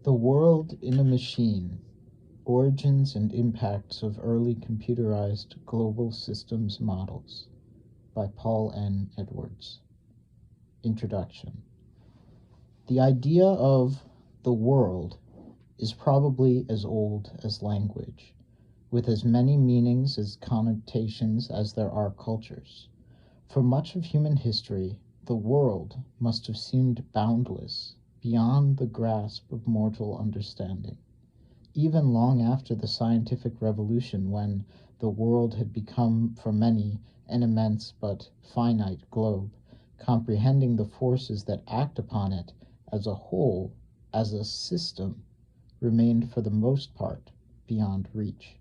The World in a Machine: Origins and Impacts of Early Computerized Global Systems Models by Paul N. Edwards. Introduction. The idea of the world is probably as old as language, with as many meanings as connotations as there are cultures. For much of human history, the world must have seemed boundless, beyond the grasp of mortal understanding. Even long after the scientific revolution, when the world had become for many an immense but finite globe, comprehending the forces that act upon it as a whole, as a system, remained for the most part beyond reach.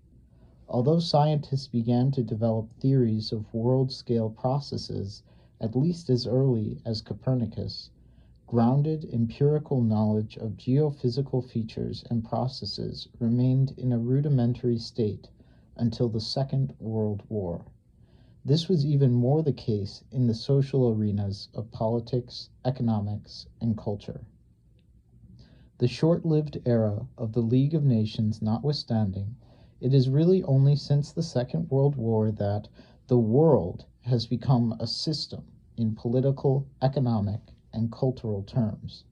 Although scientists began to develop theories of world-scale processes at least as early as Copernicus, grounded empirical knowledge of geophysical features and processes remained in a rudimentary state until the Second World War. This was even more the case in the social arenas of politics, economics, and culture. The short-lived era of the League of Nations notwithstanding, it is really only since the Second World War that the world has become a system in political, economic, and cultural terms.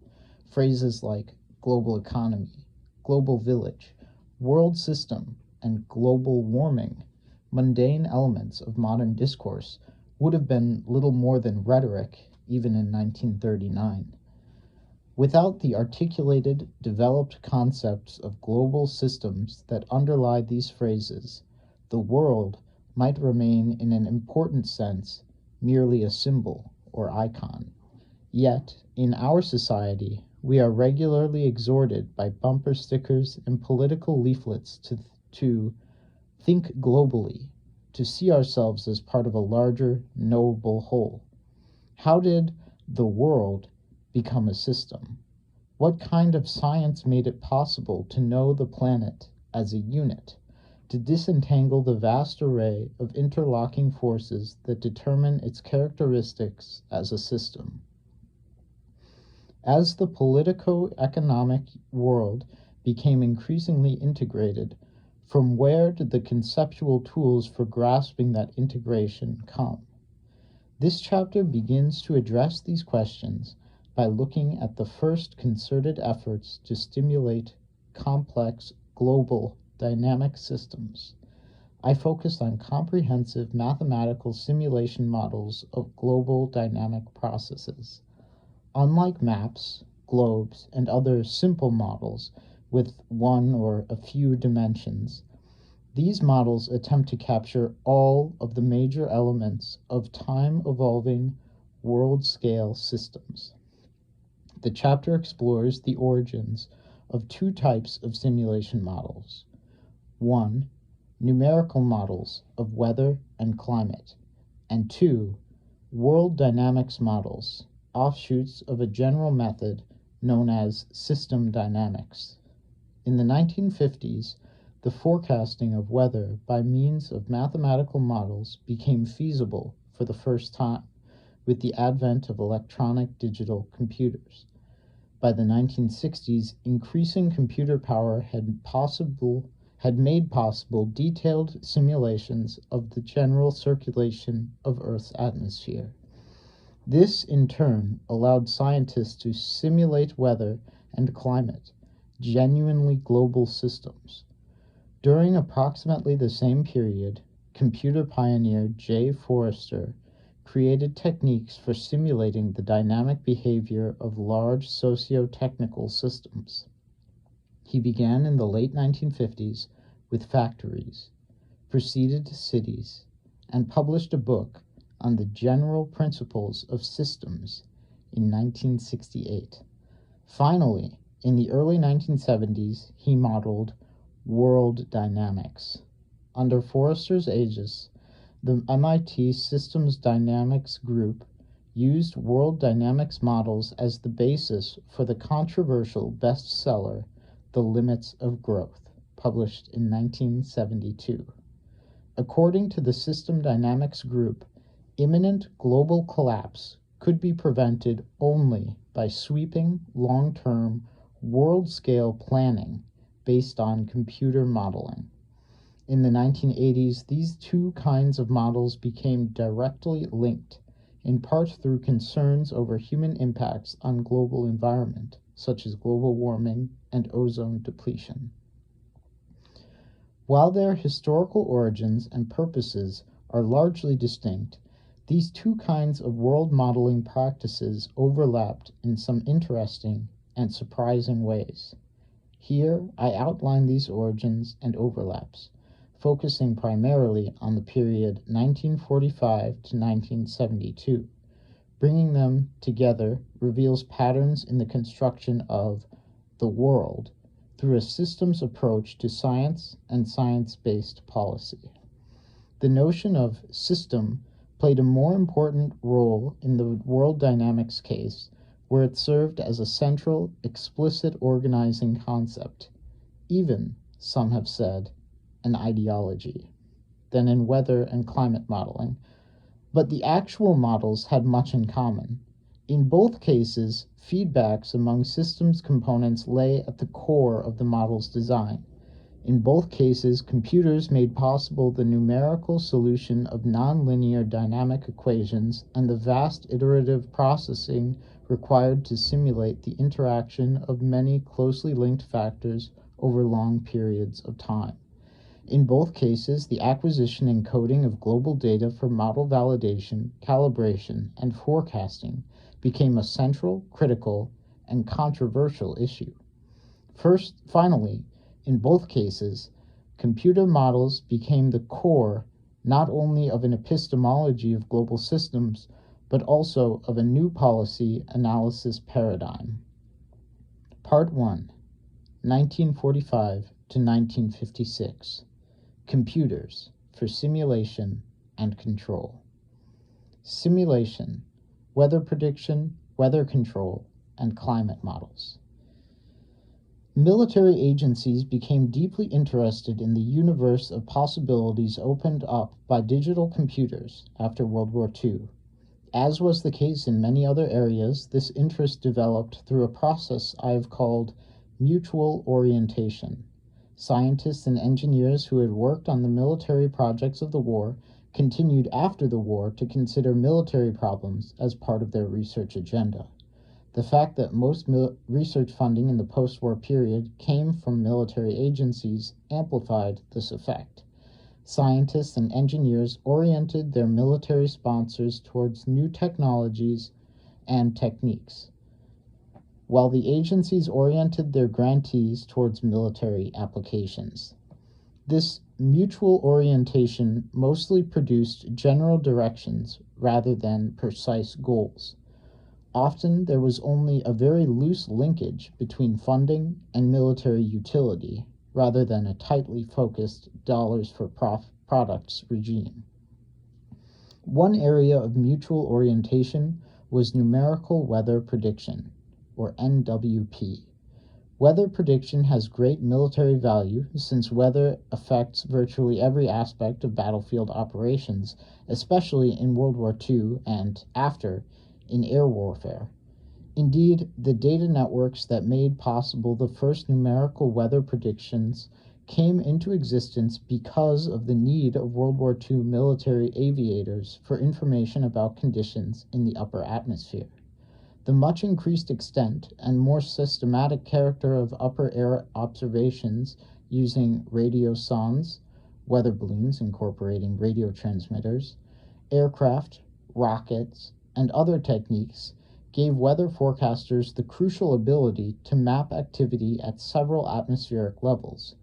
Phrases like global economy, global village, world system, and global warming, mundane elements of modern discourse, would have been little more than rhetoric even in 1939. Without the articulated, developed concepts of global systems that underlie these phrases, the world might remain in an important sense merely a symbol or icon. Yet, in our society, we are regularly exhorted by bumper stickers and political leaflets to think globally, to see ourselves as part of a larger, knowable whole. How did the world become a system? What kind of science made it possible to know the planet as a unit, to disentangle the vast array of interlocking forces that determine its characteristics as a system? As the politico-economic world became increasingly integrated, from where did the conceptual tools for grasping that integration come? This chapter begins to address these questions by looking at the first concerted efforts to stimulate complex, global, dynamic systems. I focused on comprehensive mathematical simulation models of global dynamic processes. Unlike maps, globes, and other simple models with one or a few dimensions, these models attempt to capture all of the major elements of time-evolving world-scale systems. The chapter explores the origins of two types of simulation models. 1. Numerical models of weather and climate, and 2. World dynamics models, offshoots of a general method known as system dynamics. In the 1950s, the forecasting of weather by means of mathematical models became feasible for the first time with the advent of electronic digital computers. By the 1960s, increasing computer power had made possible detailed simulations of the general circulation of Earth's atmosphere. This, in turn, allowed scientists to simulate weather and climate, genuinely global systems. During approximately the same period, computer pioneer Jay Forrester created techniques for simulating the dynamic behavior of large socio-technical systems. He began in the late 1950s with factories, proceeded to cities, and published a book on the general principles of systems in 1968. Finally, in the early 1970s, he modeled world dynamics. Under Forrester's aegis, the MIT Systems Dynamics Group used world dynamics models as the basis for the controversial bestseller, The Limits of Growth, published in 1972. According to the System Dynamics Group, imminent global collapse could be prevented only by sweeping, long-term, world-scale planning based on computer modeling. In the 1980s, these two kinds of models became directly linked, in part through concerns over human impacts on global environment, such as global warming and ozone depletion. While their historical origins and purposes are largely distinct, these two kinds of world modeling practices overlapped in some interesting and surprising ways. Here, I outline these origins and overlaps, focusing primarily on the period 1945 to 1972. Bringing them together reveals patterns in the construction of the world through a systems approach to science and science-based policy. The notion of system played a more important role in the world dynamics case, where it served as a central, explicit organizing concept, even, some have said, an ideology, than in weather and climate modeling. But the actual models had much in common. In both cases, feedbacks among systems components lay at the core of the model's design. In both cases, computers made possible the numerical solution of nonlinear dynamic equations and the vast iterative processing required to simulate the interaction of many closely linked factors over long periods of time. In both cases, the acquisition and coding of global data for model validation, calibration, and forecasting became a central, critical, and controversial issue. Finally, in both cases, computer models became the core not only of an epistemology of global systems, but also of a new policy analysis paradigm. Part 1, 1945 to 1956. Computers for simulation and control. Simulation, weather prediction, weather control, and climate models. Military agencies became deeply interested in the universe of possibilities opened up by digital computers after World War II. As was the case in many other areas, this interest developed through a process I have called mutual orientation. Scientists and engineers who had worked on the military projects of the war continued after the war to consider military problems as part of their research agenda. The fact that most research funding in the post-war period came from military agencies amplified this effect. Scientists and engineers oriented their military sponsors towards new technologies and techniques, while the agencies oriented their grantees towards military applications. This mutual orientation mostly produced general directions rather than precise goals. Often there was only a very loose linkage between funding and military utility, rather than a tightly focused dollars for products regime. One area of mutual orientation was numerical weather prediction, or NWP. Weather prediction has great military value since weather affects virtually every aspect of battlefield operations, especially in World War II and after in air warfare. Indeed, the data networks that made possible the first numerical weather predictions came into existence because of the need of World War II military aviators for information about conditions in the upper atmosphere. The much increased extent and more systematic character of upper air observations using radiosondes, weather balloons incorporating radio transmitters, aircraft, rockets, and other techniques gave weather forecasters the crucial ability to map activity at several atmospheric levels.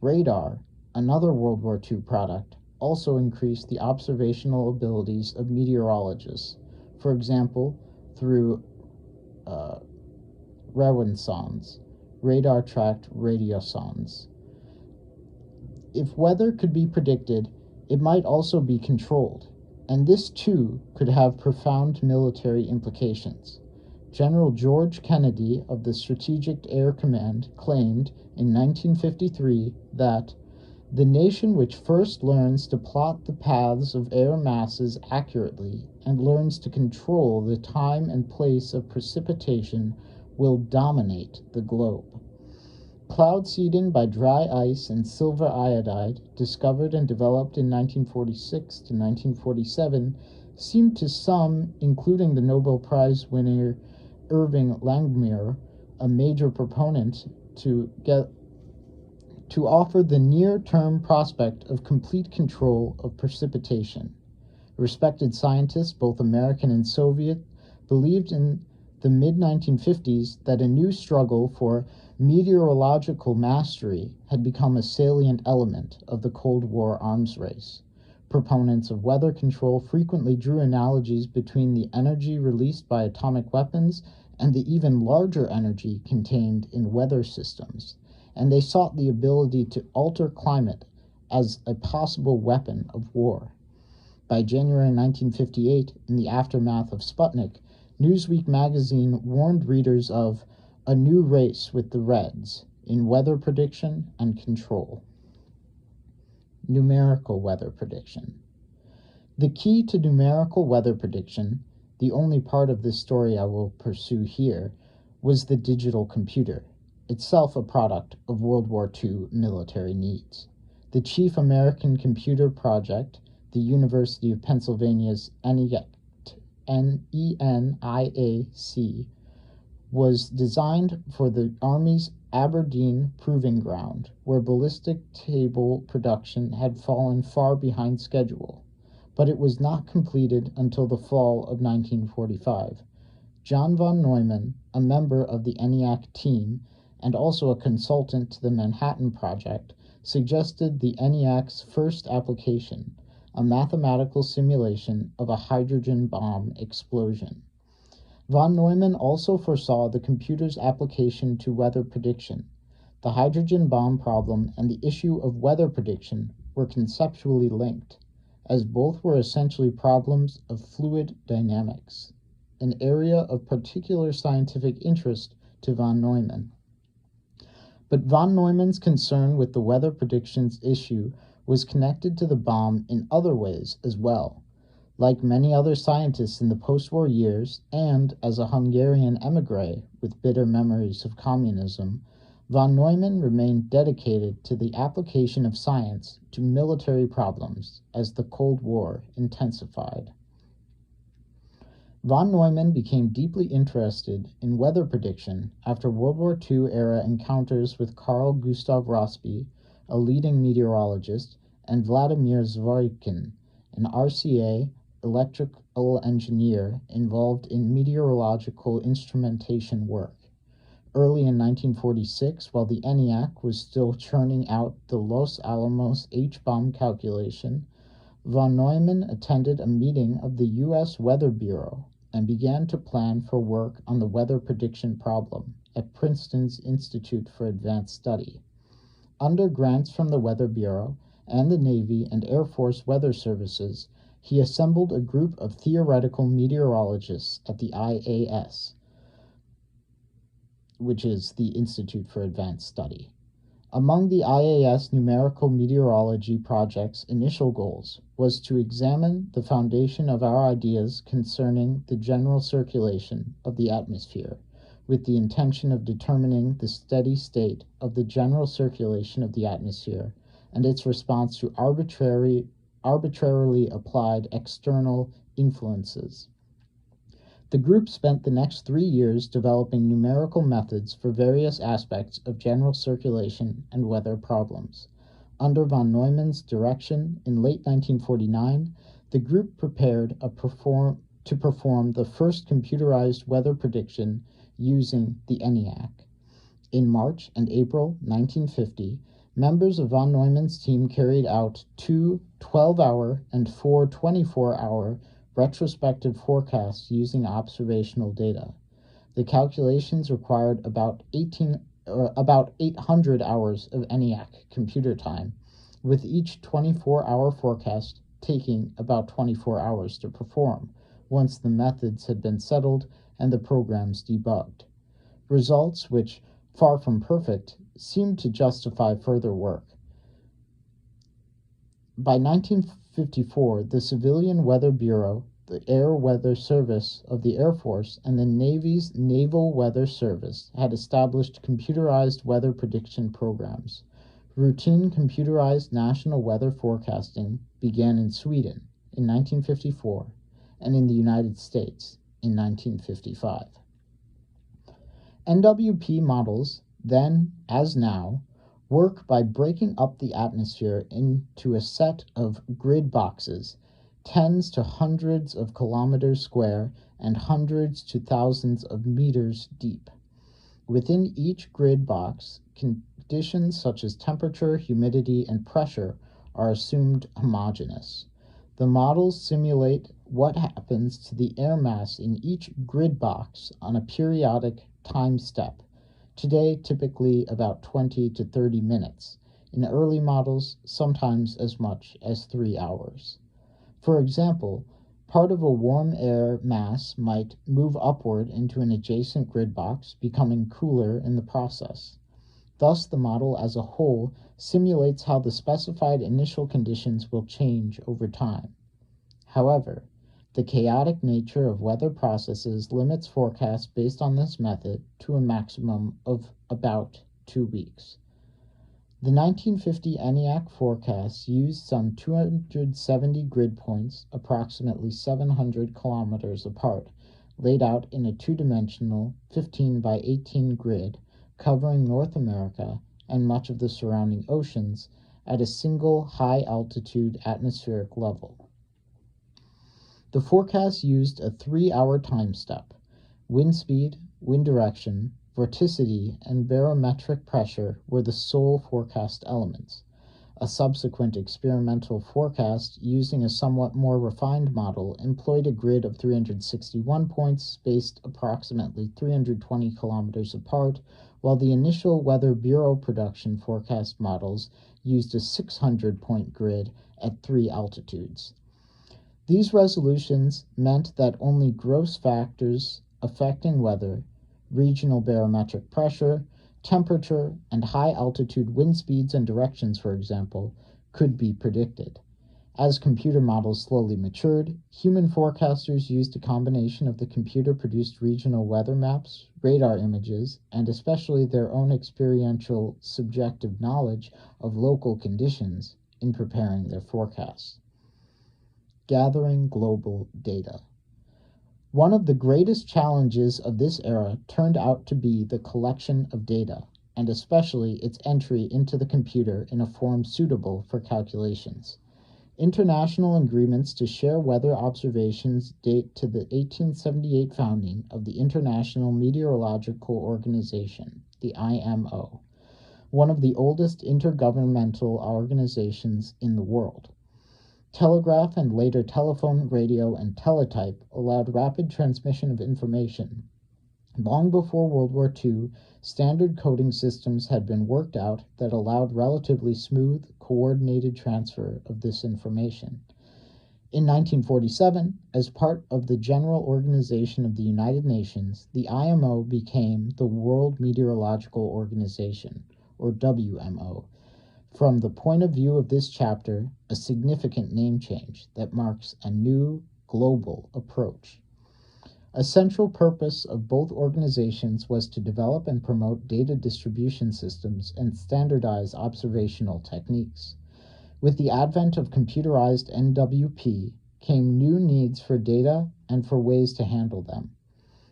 Radar, another World War II product, also increased the observational abilities of meteorologists, for example, through radiosondes, radar-tracked radiosondes. If weather could be predicted, it might also be controlled, and this too could have profound military implications. General George Kennedy of the Strategic Air Command claimed in 1953 that the nation which first learns to plot the paths of air masses accurately and learns to control the time and place of precipitation will dominate the globe. Cloud seeding by dry ice and silver iodide, discovered and developed in 1946 to 1947, seemed to some, including the Nobel Prize winner Irving Langmuir, a major proponent, to offer the near-term prospect of complete control of precipitation. Respected scientists, both American and Soviet, believed in the mid-1950s that a new struggle for meteorological mastery had become a salient element of the Cold War arms race. Proponents of weather control frequently drew analogies between the energy released by atomic weapons and the even larger energy contained in weather systems, and they sought the ability to alter climate as a possible weapon of war. By January 1958, in the aftermath of Sputnik, Newsweek magazine warned readers of a new race with the Reds in weather prediction and control. Numerical weather prediction. The key to numerical weather prediction, the only part of this story I will pursue here, was the digital computer, itself a product of World War II military needs. The chief American computer project, the University of Pennsylvania's ENIAC, was designed for the Army's Aberdeen Proving Ground, where ballistic table production had fallen far behind schedule, but it was not completed until the fall of 1945. John von Neumann, a member of the ENIAC team and also a consultant to the Manhattan Project, suggested the ENIAC's first application, a mathematical simulation of a hydrogen bomb explosion. Von Neumann also foresaw the computer's application to weather prediction. The hydrogen bomb problem and the issue of weather prediction were conceptually linked, as both were essentially problems of fluid dynamics, an area of particular scientific interest to von Neumann. But von Neumann's concern with the weather predictions issue was connected to the bomb in other ways as well. Like many other scientists in the post-war years, and as a Hungarian émigré with bitter memories of communism, von Neumann remained dedicated to the application of science to military problems as the Cold War intensified. Von Neumann became deeply interested in weather prediction after World War II-era encounters with Carl Gustav Rossby, a leading meteorologist, and Vladimir Zworykin, an RCA electrical engineer involved in meteorological instrumentation work. Early in 1946, while the ENIAC was still churning out the Los Alamos H-bomb calculation, von Neumann attended a meeting of the U.S. Weather Bureau and began to plan for work on the weather prediction problem at Princeton's Institute for Advanced Study. Under grants from the Weather Bureau and the Navy and Air Force Weather Services, he assembled a group of theoretical meteorologists at the IAS, which is the Institute for Advanced Study. Among the IAS numerical meteorology project's initial goals was to examine the foundation of our ideas concerning the general circulation of the atmosphere, with the intention of determining the steady state of the general circulation of the atmosphere and its response to arbitrarily applied external influences. The group spent the next 3 years developing numerical methods for various aspects of general circulation and weather problems. Under von Neumann's direction, in late 1949, the group prepared to perform the first computerized weather prediction using the ENIAC. In March and April 1950, members of von Neumann's team carried out 2 12-hour and 4 24-hour retrospective forecasts using observational data. The calculations required about 800 hours of ENIAC computer time, with each 24-hour forecast taking about 24 hours to perform, once the methods had been settled and the programs debugged. Results which, far from perfect, seemed to justify further work. By 1954, the Civilian Weather Bureau the Air Weather Service of the Air Force and the Navy's Naval Weather Service had established computerized weather prediction programs. Routine computerized national weather forecasting began in Sweden in 1954 and in the United States in 1955. NWP models, then as now, work by breaking up the atmosphere into a set of grid boxes, tens to hundreds of kilometers square and hundreds to thousands of meters deep. Within each grid box, conditions such as temperature, humidity, and pressure are assumed homogeneous. The models simulate what happens to the air mass in each grid box on a periodic time step, today typically about 20 to 30 minutes. In early models, sometimes as much as 3 hours. For example, part of a warm air mass might move upward into an adjacent grid box, becoming cooler in the process. Thus, the model as a whole simulates how the specified initial conditions will change over time. However, the chaotic nature of weather processes limits forecasts based on this method to a maximum of about 2 weeks. The 1950 ENIAC forecasts used some 270 grid points, approximately 700 kilometers apart, laid out in a two-dimensional 15 by 18 grid covering North America and much of the surrounding oceans at a single high-altitude atmospheric level. The forecast used a 3-hour time step. Wind speed, wind direction, vorticity, and barometric pressure were the sole forecast elements. A subsequent experimental forecast using a somewhat more refined model employed a grid of 361 points spaced approximately 320 kilometers apart, while the initial Weather Bureau production forecast models used a 600-point grid at 3 altitudes. These resolutions meant that only gross factors affecting weather, regional barometric pressure, temperature, and high-altitude wind speeds and directions, for example, could be predicted. As computer models slowly matured, human forecasters used a combination of the computer-produced regional weather maps, radar images, and especially their own experiential, subjective knowledge of local conditions in preparing their forecasts. Gathering global data. One of the greatest challenges of this era turned out to be the collection of data, and especially its entry into the computer in a form suitable for calculations. International agreements to share weather observations date to the 1878 founding of the International Meteorological Organization, the IMO, one of the oldest intergovernmental organizations in the world. Telegraph and later telephone, radio, and teletype allowed rapid transmission of information. Long before World War II, standard coding systems had been worked out that allowed relatively smooth, coordinated transfer of this information. In 1947, as part of the General Organization of the United Nations, the IMO became the World Meteorological Organization, or WMO. From the point of view of this chapter, a significant name change that marks a new global approach. A central purpose of both organizations was to develop and promote data distribution systems and standardize observational techniques. With the advent of computerized NWP came new needs for data and for ways to handle them.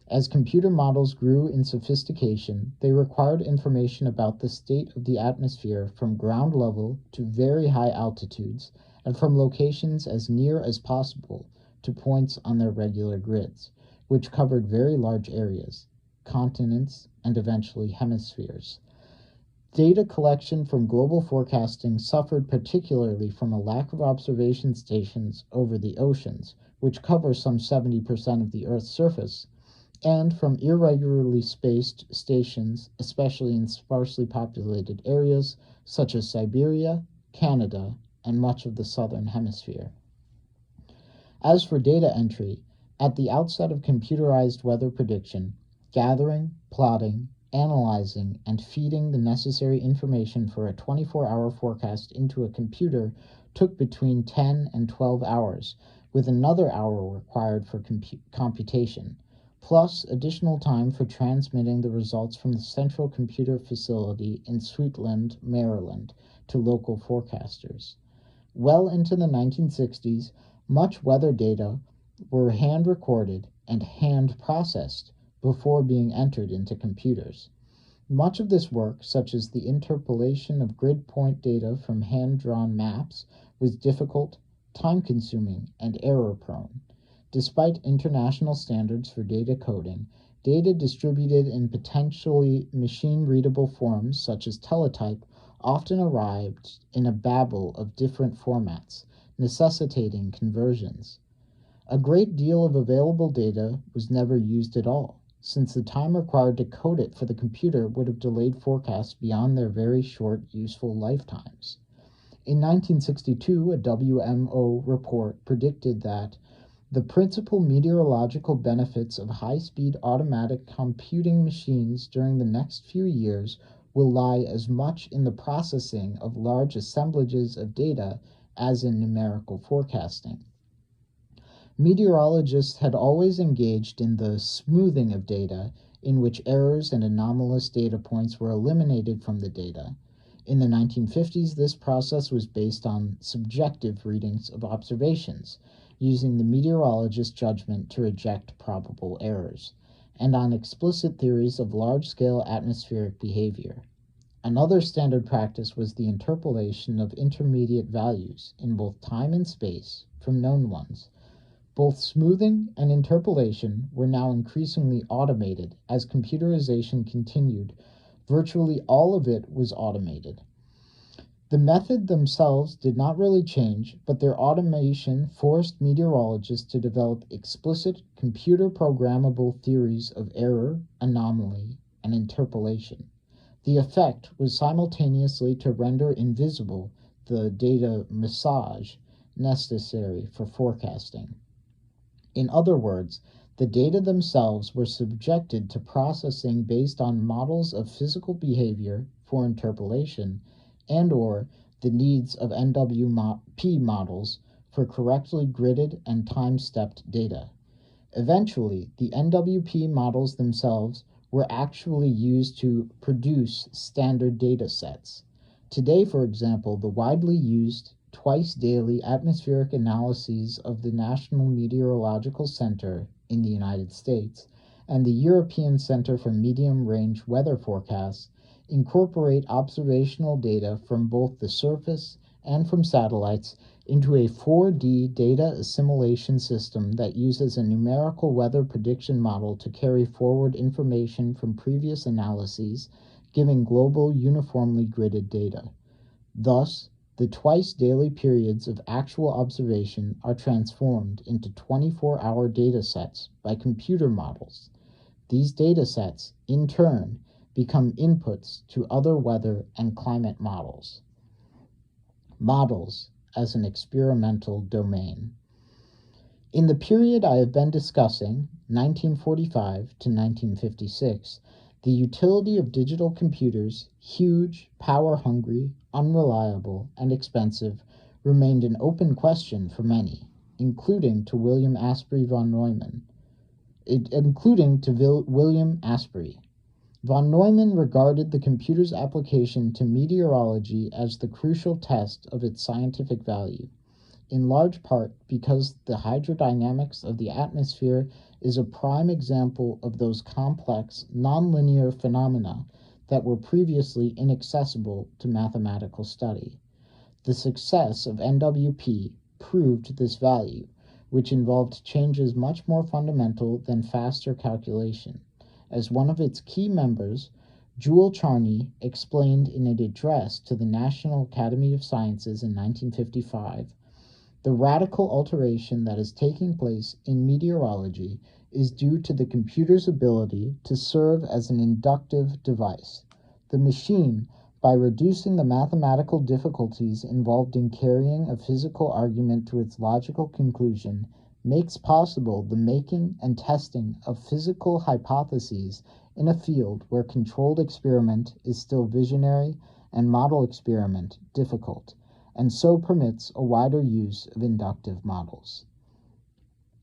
As computer models grew in sophistication, they required information about the state of the atmosphere from ground level to very high altitudes and from locations as near as possible to points on their regular grids, which covered very large areas, continents, and eventually hemispheres. Data collection from global forecasting suffered particularly from a lack of observation stations over the oceans, which cover some 70% of the Earth's surface, and from irregularly spaced stations, especially in sparsely populated areas such as Siberia, Canada, and much of the southern hemisphere. As for data entry, at the outset of computerized weather prediction, gathering, plotting, analyzing, and feeding the necessary information for a 24-hour forecast into a computer took between 10 and 12 hours, with another hour required for computation, plus additional time for transmitting the results from the central computer facility in Sweetland, Maryland, to local forecasters. Well into the 1960s, much weather data were hand-recorded and hand-processed before being entered into computers. Much of this work, such as the interpolation of grid point data from hand-drawn maps, was difficult, time-consuming, and error-prone. Despite international standards for data coding, data distributed in potentially machine-readable forms such as teletype often arrived in a babel of different formats, necessitating conversions. A great deal of available data was never used at all, since the time required to code it for the computer would have delayed forecasts beyond their very short useful lifetimes. In 1962, a WMO report predicted that the principal meteorological benefits of high-speed automatic computing machines during the next few years will lie as much in the processing of large assemblages of data as in numerical forecasting. Meteorologists had always engaged in the smoothing of data, in which errors and anomalous data points were eliminated from the data. In the 1950s, this process was based on subjective readings of observations, using the meteorologist's judgment to reject probable errors, and on explicit theories of large-scale atmospheric behavior. Another standard practice was the interpolation of intermediate values in both time and space from known ones. Both smoothing and interpolation were now increasingly automated as computerization continued. Virtually all of it was automated. The method themselves did not really change, but their automation forced meteorologists to develop explicit computer-programmable theories of error, anomaly, and interpolation. The effect was simultaneously to render invisible the data massage necessary for forecasting. In other words, the data themselves were subjected to processing based on models of physical behavior for interpolation and/or the needs of NWP models for correctly gridded and time-stepped data. Eventually, the NWP models themselves were actually used to produce standard data sets. Today, for example, the widely used twice-daily atmospheric analyses of the National Meteorological Center in the United States and the European Center for Medium-Range Weather Forecasts incorporate observational data from both the surface and from satellites into a 4D data assimilation system that uses a numerical weather prediction model to carry forward information from previous analyses, giving global uniformly gridded data. Thus, the twice-daily periods of actual observation are transformed into 24-hour data sets by computer models. These data sets, in turn, become inputs to other weather and climate models. Models as an experimental domain. In the period I have been discussing, 1945 to 1956, the utility of digital computers, huge, power-hungry, unreliable, and expensive, remained an open question for many, including to William Asprey von Neumann. Von Neumann regarded the computer's application to meteorology as the crucial test of its scientific value, in large part because the hydrodynamics of the atmosphere is a prime example of those complex, nonlinear phenomena that were previously inaccessible to mathematical study. The success of NWP proved this value, which involved changes much more fundamental than faster calculation. As one of its key members, Jewel Charney explained in an address to the National Academy of Sciences in 1955, the radical alteration that is taking place in meteorology is due to the computer's ability to serve as an inductive device. The machine, by reducing the mathematical difficulties involved in carrying a physical argument to its logical conclusion, makes possible the making and testing of physical hypotheses in a field where controlled experiment is still visionary and model experiment difficult, and so permits a wider use of inductive models.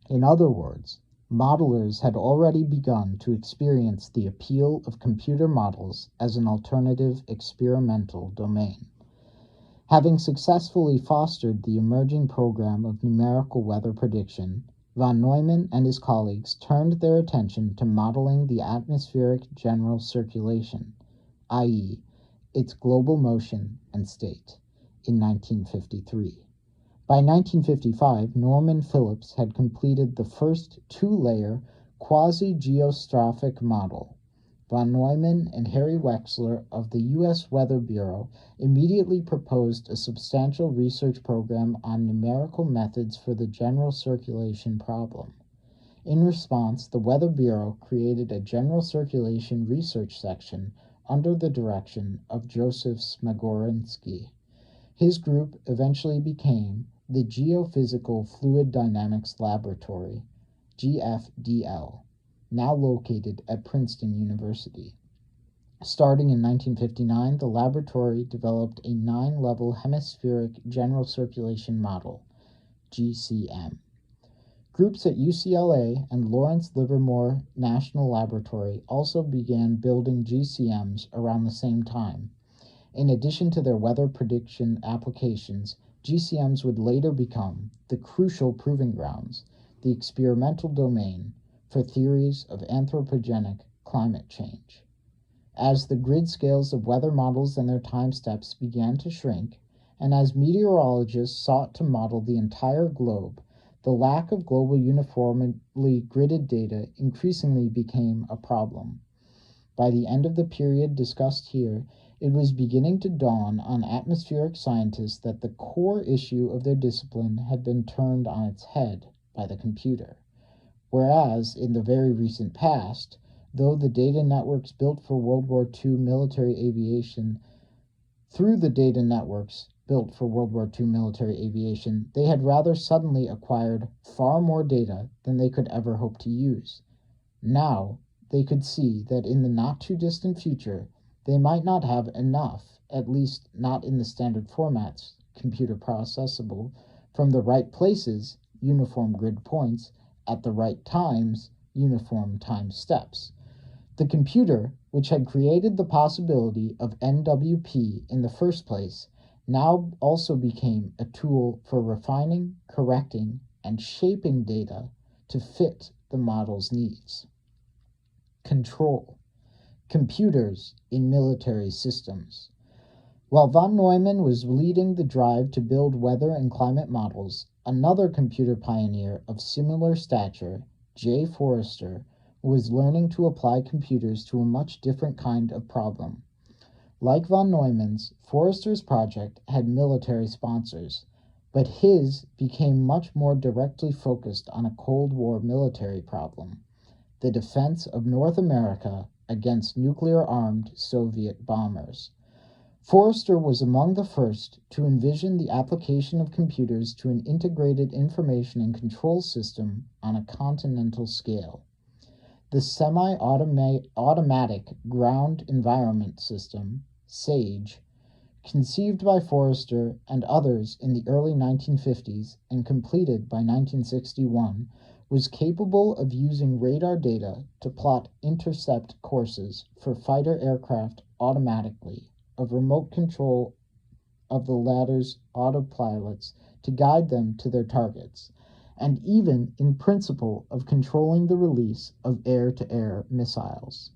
In other words, modelers had already begun to experience the appeal of computer models as an alternative experimental domain. Having successfully fostered the emerging program of numerical weather prediction, von Neumann and his colleagues turned their attention to modeling the atmospheric general circulation, i.e., its global motion and state, in 1953. By 1955, Norman Phillips had completed the first two-layer quasi-geostrophic model. Von Neumann and Harry Wexler of the U.S. Weather Bureau immediately proposed a substantial research program on numerical methods for the general circulation problem. In response, the Weather Bureau created a general circulation research section under the direction of Joseph Smagorinsky. His group eventually became the Geophysical Fluid Dynamics Laboratory, GFDL, now located at Princeton University. Starting in 1959, the laboratory developed a 9-level hemispheric general circulation model, GCM. Groups at UCLA and Lawrence Livermore National Laboratory also began building GCMs around the same time. In addition to their weather prediction applications, GCMs would later become the crucial proving grounds, the experimental domain, for theories of anthropogenic climate change. As the grid scales of weather models and their time steps began to shrink, and as meteorologists sought to model the entire globe, the lack of global uniformly gridded data increasingly became a problem. By the end of the period discussed here, it was beginning to dawn on atmospheric scientists that the core issue of their discipline had been turned on its head by the computer. Whereas, in the very recent past, though the data networks built for World War II military aviation, they had rather suddenly acquired far more data than they could ever hope to use. Now, they could see that in the not-too-distant future, they might not have enough, at least not in the standard formats, computer processable, from the right places, uniform grid points, at the right times, uniform time steps. The computer, which had created the possibility of NWP in the first place, now also became a tool for refining, correcting, and shaping data to fit the model's needs. Control. Computers in military systems. While von Neumann was leading the drive to build weather and climate models, another computer pioneer of similar stature, Jay Forrester, was learning to apply computers to a much different kind of problem. Like von Neumann's, Forrester's project had military sponsors, but his became much more directly focused on a Cold War military problem, the defense of North America against nuclear-armed Soviet bombers. Forrester was among the first to envision the application of computers to an integrated information and control system on a continental scale. The Semi-Automatic Ground Environment System, SAGE, conceived by Forrester and others in the early 1950s and completed by 1961, was capable of using radar data to plot intercept courses for fighter aircraft automatically, of remote control of the latter's autopilots to guide them to their targets, and even in principle of controlling the release of air-to-air missiles.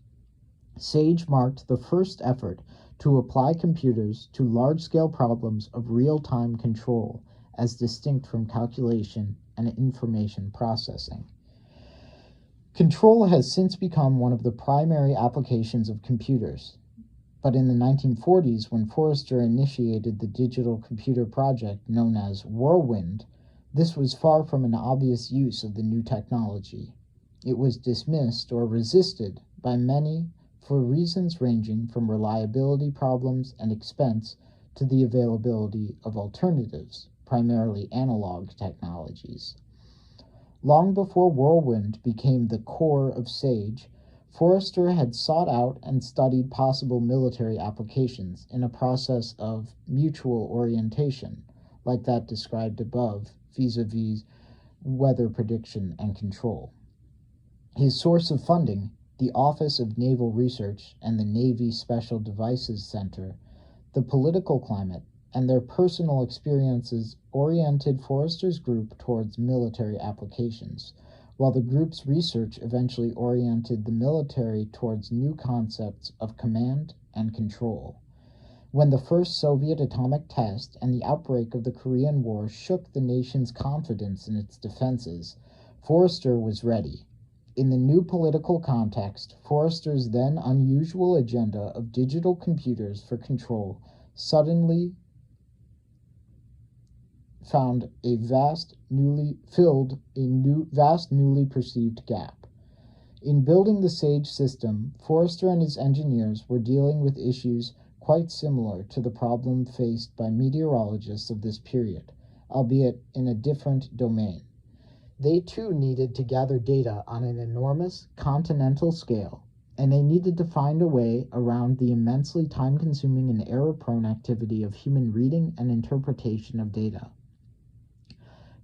SAGE marked the first effort to apply computers to large-scale problems of real-time control as distinct from calculation and information processing. Control has since become one of the primary applications of computers, but in the 1940s, when Forrester initiated the digital computer project known as Whirlwind, this was far from an obvious use of the new technology. It was dismissed or resisted by many for reasons ranging from reliability problems and expense to the availability of alternatives, primarily analog technologies. Long before Whirlwind became the core of SAGE, Forrester had sought out and studied possible military applications in a process of mutual orientation, like that described above, vis-a-vis weather prediction and control. His source of funding, the Office of Naval Research and the Navy Special Devices Center, the political climate, and their personal experiences oriented Forrester's group towards military applications, while the group's research eventually oriented the military towards new concepts of command and control. When the first Soviet atomic test and the outbreak of the Korean War shook the nation's confidence in its defenses, Forrester was ready. In the new political context, Forrester's then unusual agenda of digital computers for control suddenly found a vast newly perceived gap. In building the SAGE system, Forrester and his engineers were dealing with issues quite similar to the problem faced by meteorologists of this period, albeit in a different domain. They too needed to gather data on an enormous continental scale, and they needed to find a way around the immensely time-consuming and error-prone activity of human reading and interpretation of data.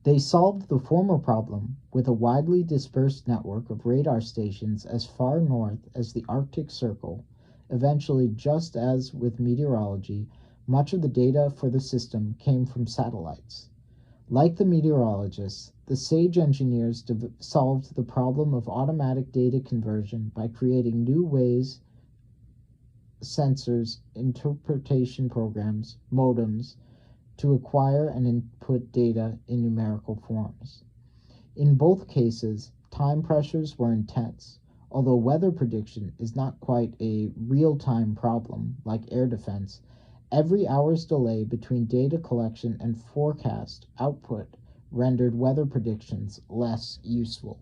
They solved the former problem with a widely dispersed network of radar stations as far north as the Arctic Circle. Eventually, just as with meteorology, much of the data for the system came from satellites. Like the meteorologists, the SAGE engineers solved the problem of automatic data conversion by creating new ways, sensors, interpretation programs, modems, to acquire and input data in numerical forms. In both cases, time pressures were intense. Although weather prediction is not quite a real-time problem like air defense, every hour's delay between data collection and forecast output rendered weather predictions less useful.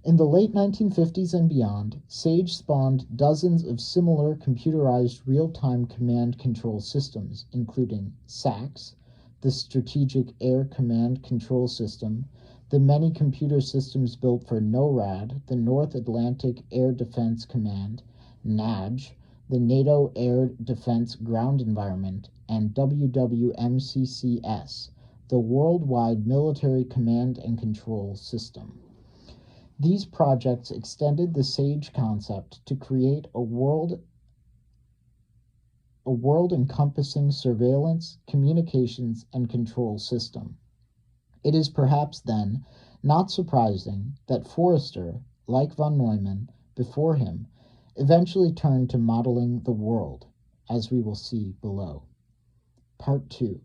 In the late 1950s and beyond, SAGE spawned dozens of similar computerized real-time command control systems, including SACS, the Strategic Air Command Control System, the many computer systems built for NORAD, the North Atlantic Air Defense Command, NAJ, the NATO Air Defense Ground Environment, and WWMCCS, the Worldwide Military Command and Control System. These projects extended the SAGE concept to create a world-encompassing surveillance, communications, and control system. It is perhaps then not surprising that Forrester, like von Neumann before him, eventually turned to modeling the world, as we will see below. Part 2,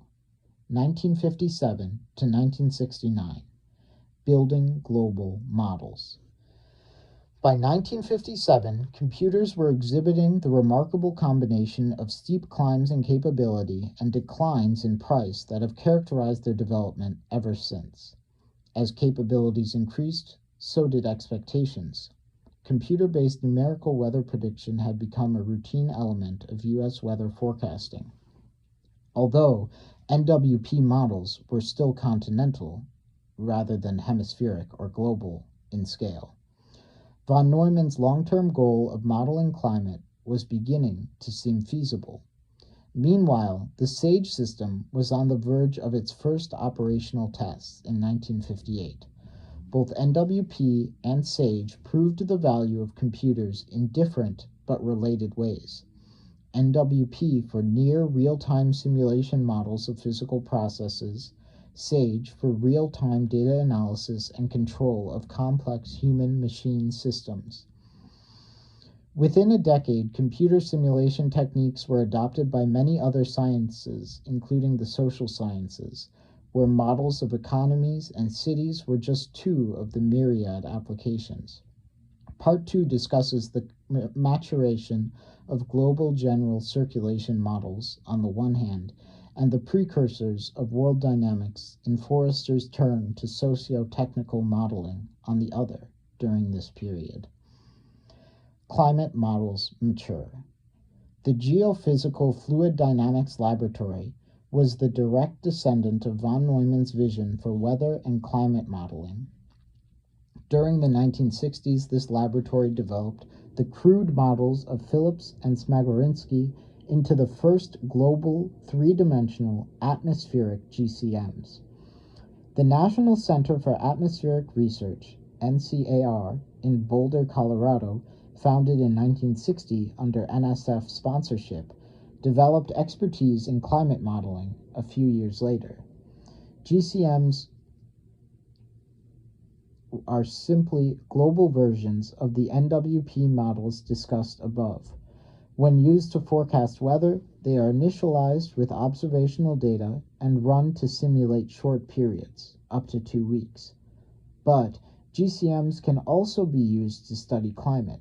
1957 to 1969. Building global models. By 1957, computers were exhibiting the remarkable combination of steep climbs in capability and declines in price that have characterized their development ever since. As capabilities increased, so did expectations. Computer-based numerical weather prediction had become a routine element of U.S. weather forecasting. Although NWP models were still continental, rather than hemispheric or global in scale. Von Neumann's long-term goal of modeling climate was beginning to seem feasible. Meanwhile, the SAGE system was on the verge of its first operational tests in 1958. Both NWP and SAGE proved the value of computers in different but related ways. NWP for near real-time simulation models of physical processes, SAGE for real-time data analysis and control of complex human-machine systems. Within a decade, computer simulation techniques were adopted by many other sciences, including the social sciences, where models of economies and cities were just two of the myriad applications. Part 2 discusses the maturation of global general circulation models on the one hand, and the precursors of world dynamics in Forrester's turn to socio-technical modeling on the other during this period. Climate models mature. The Geophysical Fluid Dynamics Laboratory was the direct descendant of von Neumann's vision for weather and climate modeling. During the 1960s, this laboratory developed the crude models of Phillips and Smagorinsky into the first global three-dimensional atmospheric GCMs. The National Center for Atmospheric Research, NCAR, in Boulder, Colorado, founded in 1960 under NSF sponsorship, developed expertise in climate modeling a few years later. GCMs are simply global versions of the NWP models discussed above. When used to forecast weather, they are initialized with observational data and run to simulate short periods, up to 2 weeks. But GCMs can also be used to study climate.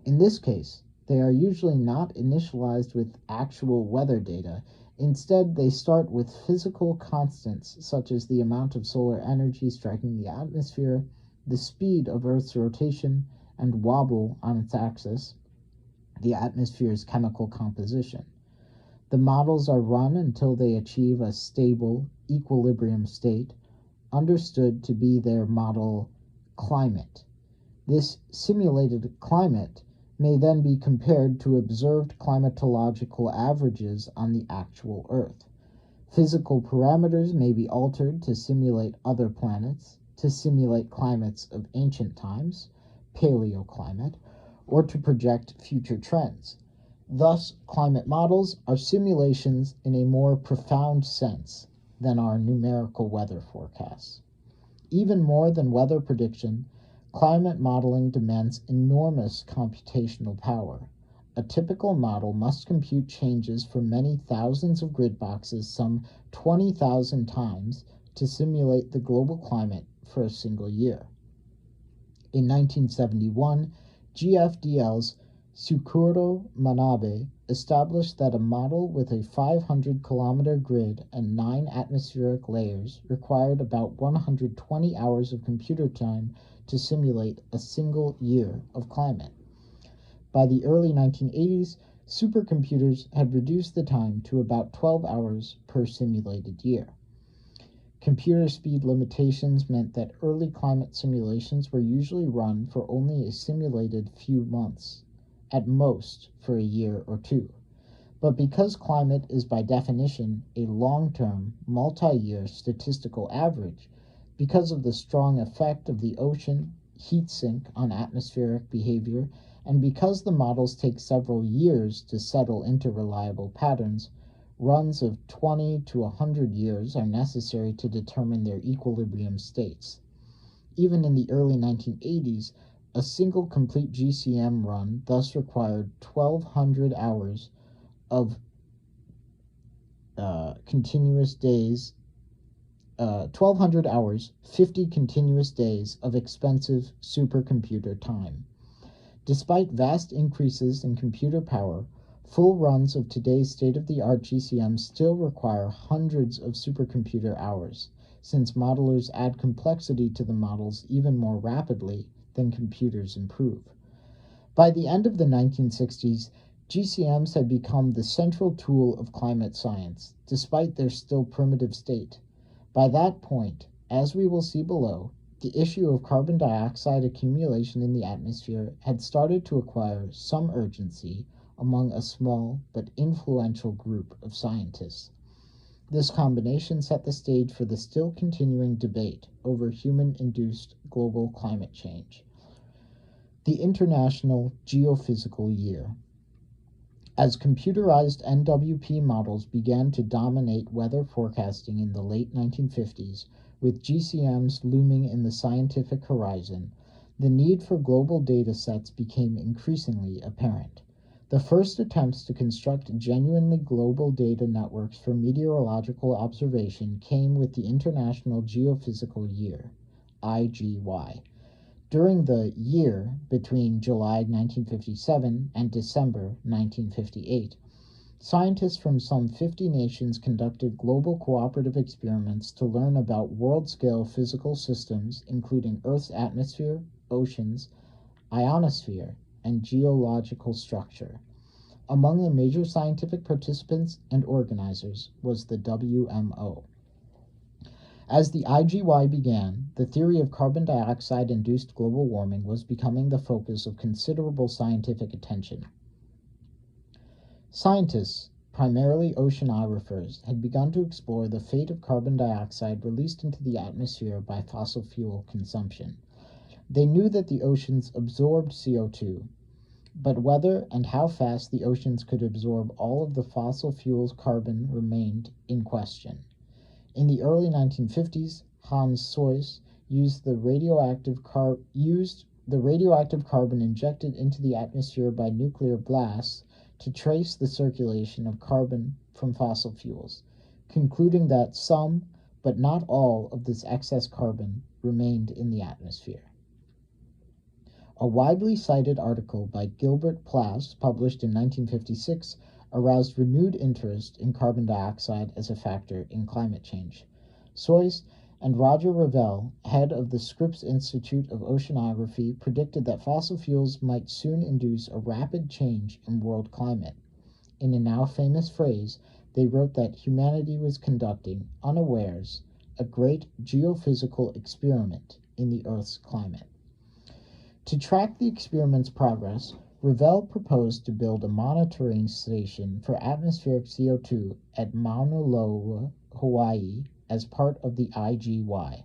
In this case, they are usually not initialized with actual weather data. Instead, they start with physical constants such as the amount of solar energy striking the atmosphere, the speed of Earth's rotation, and wobble on its axis, the atmosphere's chemical composition. The models are run until they achieve a stable equilibrium state, understood to be their model climate. This simulated climate may then be compared to observed climatological averages on the actual Earth. Physical parameters may be altered to simulate other planets, to simulate climates of ancient times, paleoclimate, or to project future trends. Thus, climate models are simulations in a more profound sense than our numerical weather forecasts. Even more than weather prediction, climate modeling demands enormous computational power. A typical model must compute changes for many thousands of grid boxes some 20,000 times to simulate the global climate for a single year. In 1971, GFDL's Sukuro Manabe established that a model with a 500-kilometer grid and 9 atmospheric layers required about 120 hours of computer time to simulate a single year of climate. By the early 1980s, supercomputers had reduced the time to about 12 hours per simulated year. Computer speed limitations meant that early climate simulations were usually run for only a simulated few months, at most for a year or two. But because climate is by definition a long-term, multi-year statistical average, because of the strong effect of the ocean heat sink on atmospheric behavior, and because the models take several years to settle into reliable patterns, runs of 20 to 100 years are necessary to determine their equilibrium states. Even in the early 1980s, a single complete GCM run thus required 1,200 hours of continuous days, 1,200 hours, 50 continuous days of expensive supercomputer time. Despite vast increases in computer power, full runs of today's state-of-the-art GCMs still require hundreds of supercomputer hours, since modelers add complexity to the models even more rapidly than computers improve. By the end of the 1960s, GCMs had become the central tool of climate science, despite their still primitive state. By that point, as we will see below, the issue of carbon dioxide accumulation in the atmosphere had started to acquire some urgency among a small but influential group of scientists. This combination set the stage for the still continuing debate over human-induced global climate change. The International Geophysical Year. As computerized NWP models began to dominate weather forecasting in the late 1950s, with GCMs looming in the scientific horizon, the need for global data sets became increasingly apparent. The first attempts to construct genuinely global data networks for meteorological observation came with the International Geophysical Year, IGY. During the year between July 1957 and December 1958, scientists from some 50 nations conducted global cooperative experiments to learn about world-scale physical systems, including Earth's atmosphere, oceans, ionosphere, and geological structure. Among the major scientific participants and organizers was the WMO. As the IGY began, the theory of carbon dioxide-induced global warming was becoming the focus of considerable scientific attention. Scientists, primarily oceanographers, had begun to explore the fate of carbon dioxide released into the atmosphere by fossil fuel consumption. They knew that the oceans absorbed CO2, but whether and how fast the oceans could absorb all of the fossil fuel's carbon remained in question. In the early 1950s, Hans Soyce used the radioactive carbon injected into the atmosphere by nuclear blasts to trace the circulation of carbon from fossil fuels, concluding that some, but not all, of this excess carbon remained in the atmosphere. A widely cited article by Gilbert Plass, published in 1956, aroused renewed interest in carbon dioxide as a factor in climate change. Soyce and Roger Revelle, head of the Scripps Institute of Oceanography, predicted that fossil fuels might soon induce a rapid change in world climate. In a now famous phrase, they wrote that humanity was conducting, unawares, a great geophysical experiment in the Earth's climate. To track the experiment's progress, Revelle proposed to build a monitoring station for atmospheric CO2 at Mauna Loa, Hawaii, as part of the IGY.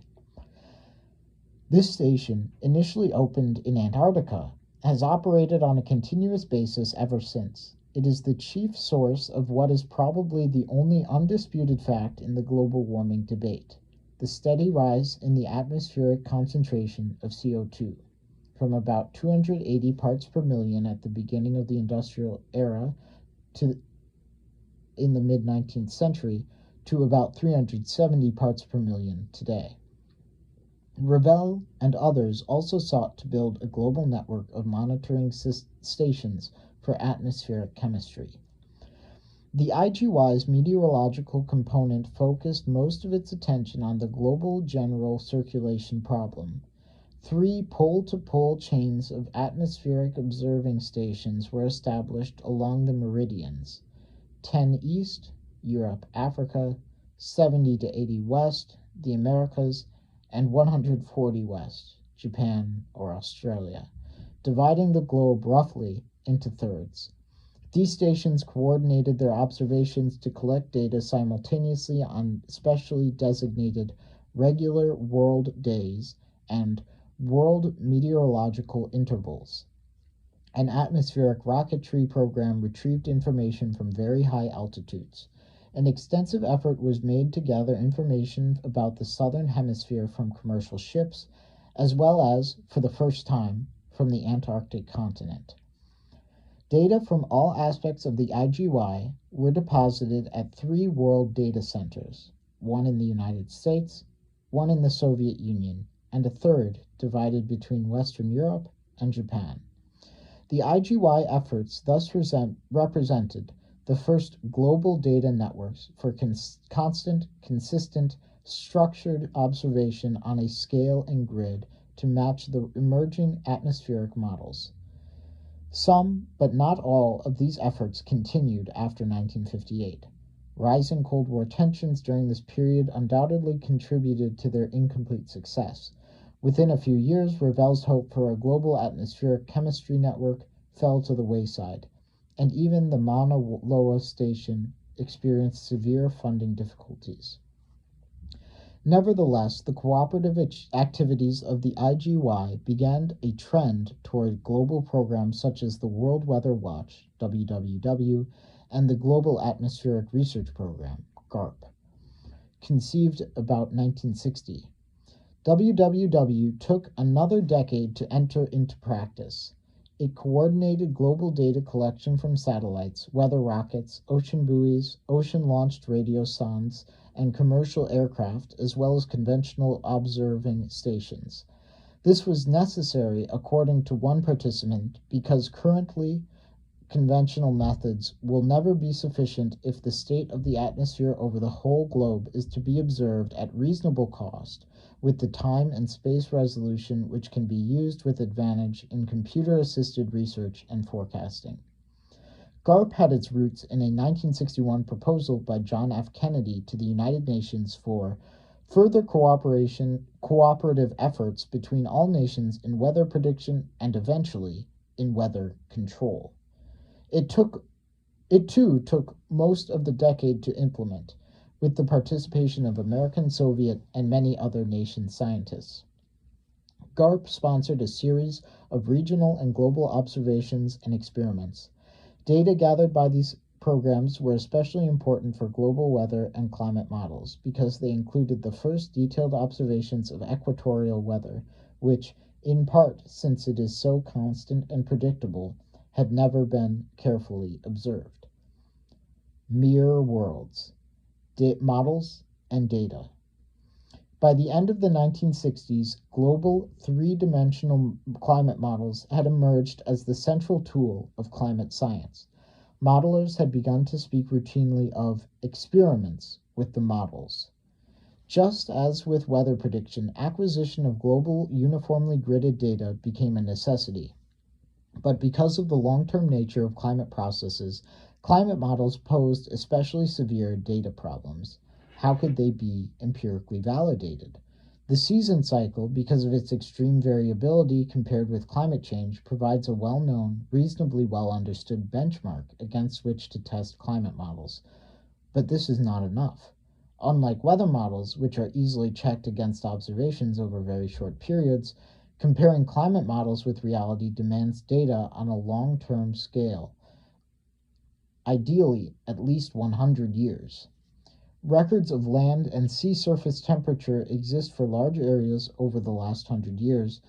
This station, initially opened in Antarctica, has operated on a continuous basis ever since. It is the chief source of what is probably the only undisputed fact in the global warming debate: the steady rise in the atmospheric concentration of CO2. From about 280 parts per million at the beginning of the industrial era in the mid-19th century to about 370 parts per million today. Revelle and others also sought to build a global network of monitoring stations for atmospheric chemistry. The IGY's meteorological component focused most of its attention on the global general circulation problem. 3 pole-to-pole chains of atmospheric observing stations were established along the meridians: 10 east, Europe, Africa; 70 to 80 west, the Americas; and 140 west, Japan or Australia, dividing the globe roughly into thirds. These stations coordinated their observations to collect data simultaneously on specially designated regular world days and world meteorological intervals. An atmospheric rocketry program retrieved information from very high altitudes. An extensive effort was made to gather information about the southern hemisphere from commercial ships, as well as, for the first time, from the Antarctic continent. Data from all aspects of the IGY were deposited at 3 world data centers, one in the United States, one in the Soviet Union, and a third divided between Western Europe and Japan. The IGY efforts thus represented the first global data networks for constant, consistent, structured observation on a scale and grid to match the emerging atmospheric models. Some, but not all, of these efforts continued after 1958. Rising Cold War tensions during this period undoubtedly contributed to their incomplete success. Within a few years, Revelle's hope for a global atmospheric chemistry network fell to the wayside, and even the Mauna Loa station experienced severe funding difficulties. Nevertheless, the cooperative activities of the IGY began a trend toward global programs such as the World Weather Watch, WWW, and the Global Atmospheric Research Program, GARP, conceived about 1960. WWW took another decade to enter into practice. It coordinated global data collection from satellites, weather rockets, ocean buoys, ocean-launched radiosondes, and commercial aircraft, as well as conventional observing stations. This was necessary, according to one participant, because currently conventional methods will never be sufficient if the state of the atmosphere over the whole globe is to be observed at reasonable cost, with the time and space resolution which can be used with advantage in computer-assisted research and forecasting. GARP had its roots in a 1961 proposal by John F. Kennedy to the United Nations for further cooperative efforts between all nations in weather prediction and eventually in weather control. It took It too took most of the decade to implement, with the participation of American, Soviet, and many other nation scientists. GARP sponsored a series of regional and global observations and experiments. Data gathered by these programs were especially important for global weather and climate models because they included the first detailed observations of equatorial weather, which, in part since it is so constant and predictable, had never been carefully observed. Mirror worlds, models, and data. By the end of the 1960s, global three-dimensional climate models had emerged as the central tool of climate science. Modelers had begun to speak routinely of experiments with the models. Just as with weather prediction, acquisition of global uniformly gridded data became a necessity. But because of the long-term nature of climate processes, climate models posed especially severe data problems. How could they be empirically validated? The season cycle, because of its extreme variability compared with climate change, provides a well-known, reasonably well-understood benchmark against which to test climate models. But this is not enough. Unlike weather models, which are easily checked against observations over very short periods, comparing climate models with reality demands data on a long-term scale, ideally at least 100 years. Records of land and sea surface temperature exist for large areas over the last 100 years,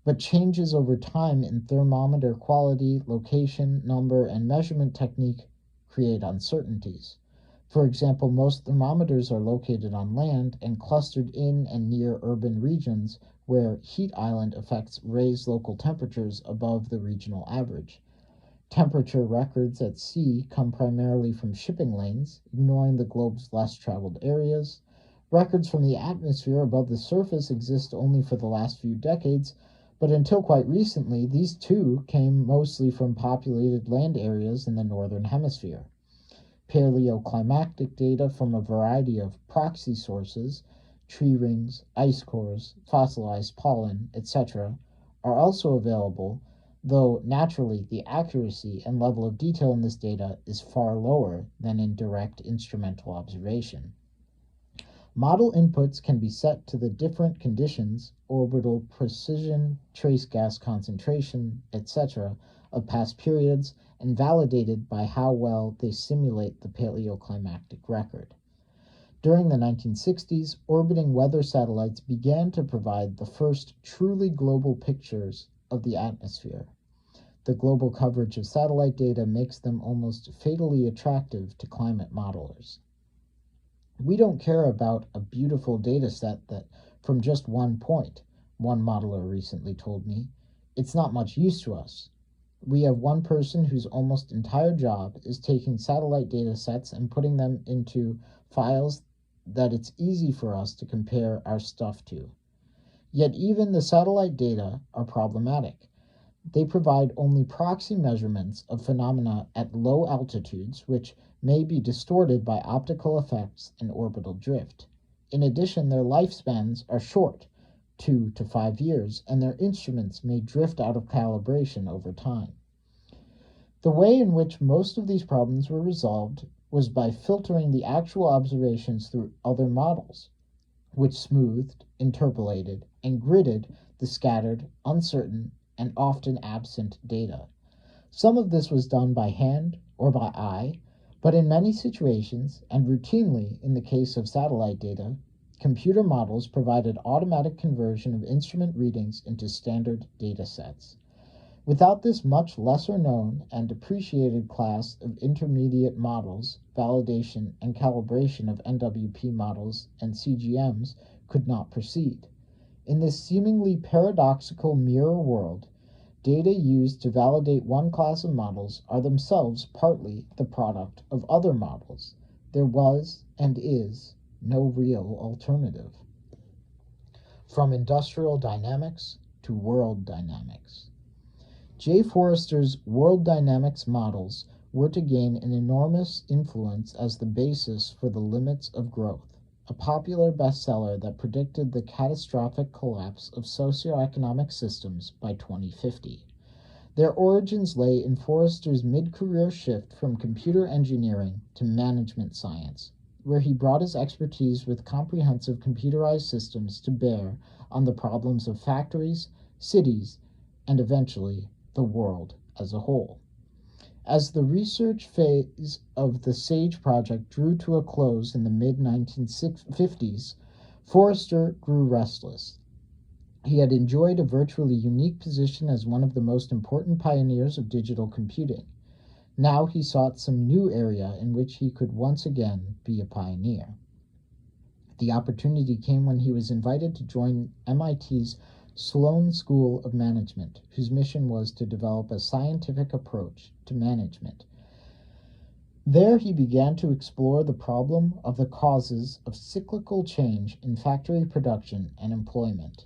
but changes over time in thermometer quality, location, number, and measurement technique create uncertainties. For example, most thermometers are located on land and clustered in and near urban regions where heat island effects raise local temperatures above the regional average. Temperature records at sea come primarily from shipping lanes, ignoring the globe's less traveled areas. Records from the atmosphere above the surface exist only for the last few decades, but until quite recently, these too came mostly from populated land areas in the northern hemisphere. Paleoclimatic data from a variety of proxy sources, tree rings, ice cores, fossilized pollen, etc., are also available, though naturally the accuracy and level of detail in this data is far lower than in direct instrumental observation. Model inputs can be set to the different conditions, orbital precision, trace gas concentration, etc., of past periods, and validated by how well they simulate the paleoclimatic record. During the 1960s, orbiting weather satellites began to provide the first truly global pictures of the atmosphere. The global coverage of satellite data makes them almost fatally attractive to climate modelers. We don't care about a beautiful data set that from just one point, one modeler recently told me. It's not much use to us. We have one person whose almost entire job is taking satellite data sets and putting them into files that it's easy for us to compare our stuff to. Yet even the satellite data are problematic. They provide only proxy measurements of phenomena at low altitudes, which may be distorted by optical effects and orbital drift. In addition, their lifespans are short, 2 to 5 years, and their instruments may drift out of calibration over time. The way in which most of these problems were resolved was by filtering the actual observations through other models, which smoothed, interpolated, and gridded the scattered, uncertain, and often absent data. Some of this was done by hand or by eye, but in many situations, and routinely in the case of satellite data, computer models provided automatic conversion of instrument readings into standard data sets. Without this much lesser known and appreciated class of intermediate models, validation and calibration of NWP models and CGMs could not proceed. In this seemingly paradoxical mirror world, data used to validate one class of models are themselves partly the product of other models. There was, and is, no real alternative. From industrial dynamics to world dynamics. Jay Forrester's world dynamics models were to gain an enormous influence as the basis for The Limits of Growth, a popular bestseller that predicted the catastrophic collapse of socioeconomic systems by 2050. Their origins lay in Forrester's mid-career shift from computer engineering to management science, where he brought his expertise with comprehensive computerized systems to bear on the problems of factories, cities, and eventually the world as a whole. As the research phase of the SAGE project drew to a close in the mid-1950s, Forrester grew restless. He had enjoyed a virtually unique position as one of the most important pioneers of digital computing. Now he sought some new area in which he could once again be a pioneer. The opportunity came when he was invited to join MIT's Sloan School of Management, whose mission was to develop a scientific approach to management. There he began to explore the problem of the causes of cyclical change in factory production and employment.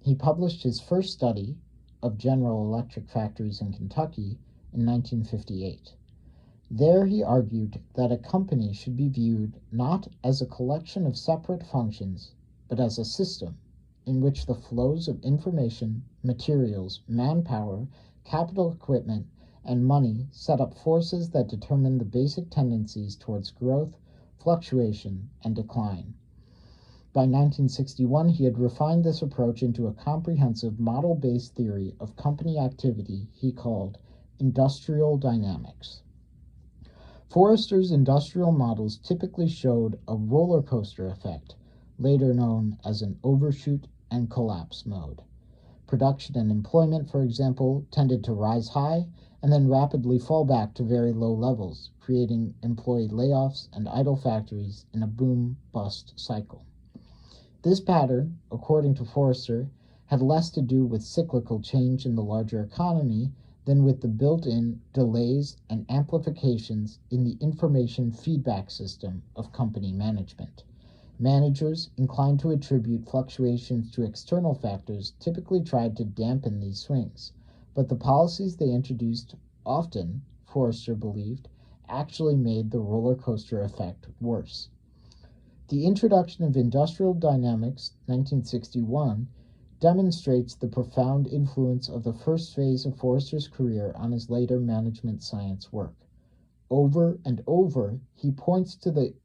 He published his first study of General Electric factories in Kentucky in 1958. There he argued that a company should be viewed not as a collection of separate functions, but as a system in which the flows of information, materials, manpower, capital equipment, and money set up forces that determine the basic tendencies towards growth, fluctuation, and decline. By 1961, he had refined this approach into a comprehensive model-based theory of company activity he called industrial dynamics. Forrester's industrial models typically showed a roller coaster effect, later known as an overshoot and collapse mode. Production and employment, for example, tended to rise high and then rapidly fall back to very low levels, creating employee layoffs and idle factories in a boom-bust cycle. This pattern, according to Forrester, had less to do with cyclical change in the larger economy than with the built-in delays and amplifications in the information feedback system of company management. Managers, inclined to attribute fluctuations to external factors, typically tried to dampen these swings, but the policies they introduced often, Forrester believed, actually made the roller coaster effect worse. The introduction of industrial dynamics, 1961, demonstrates the profound influence of the first phase of Forrester's career on his later management science work. Over and over, he points to the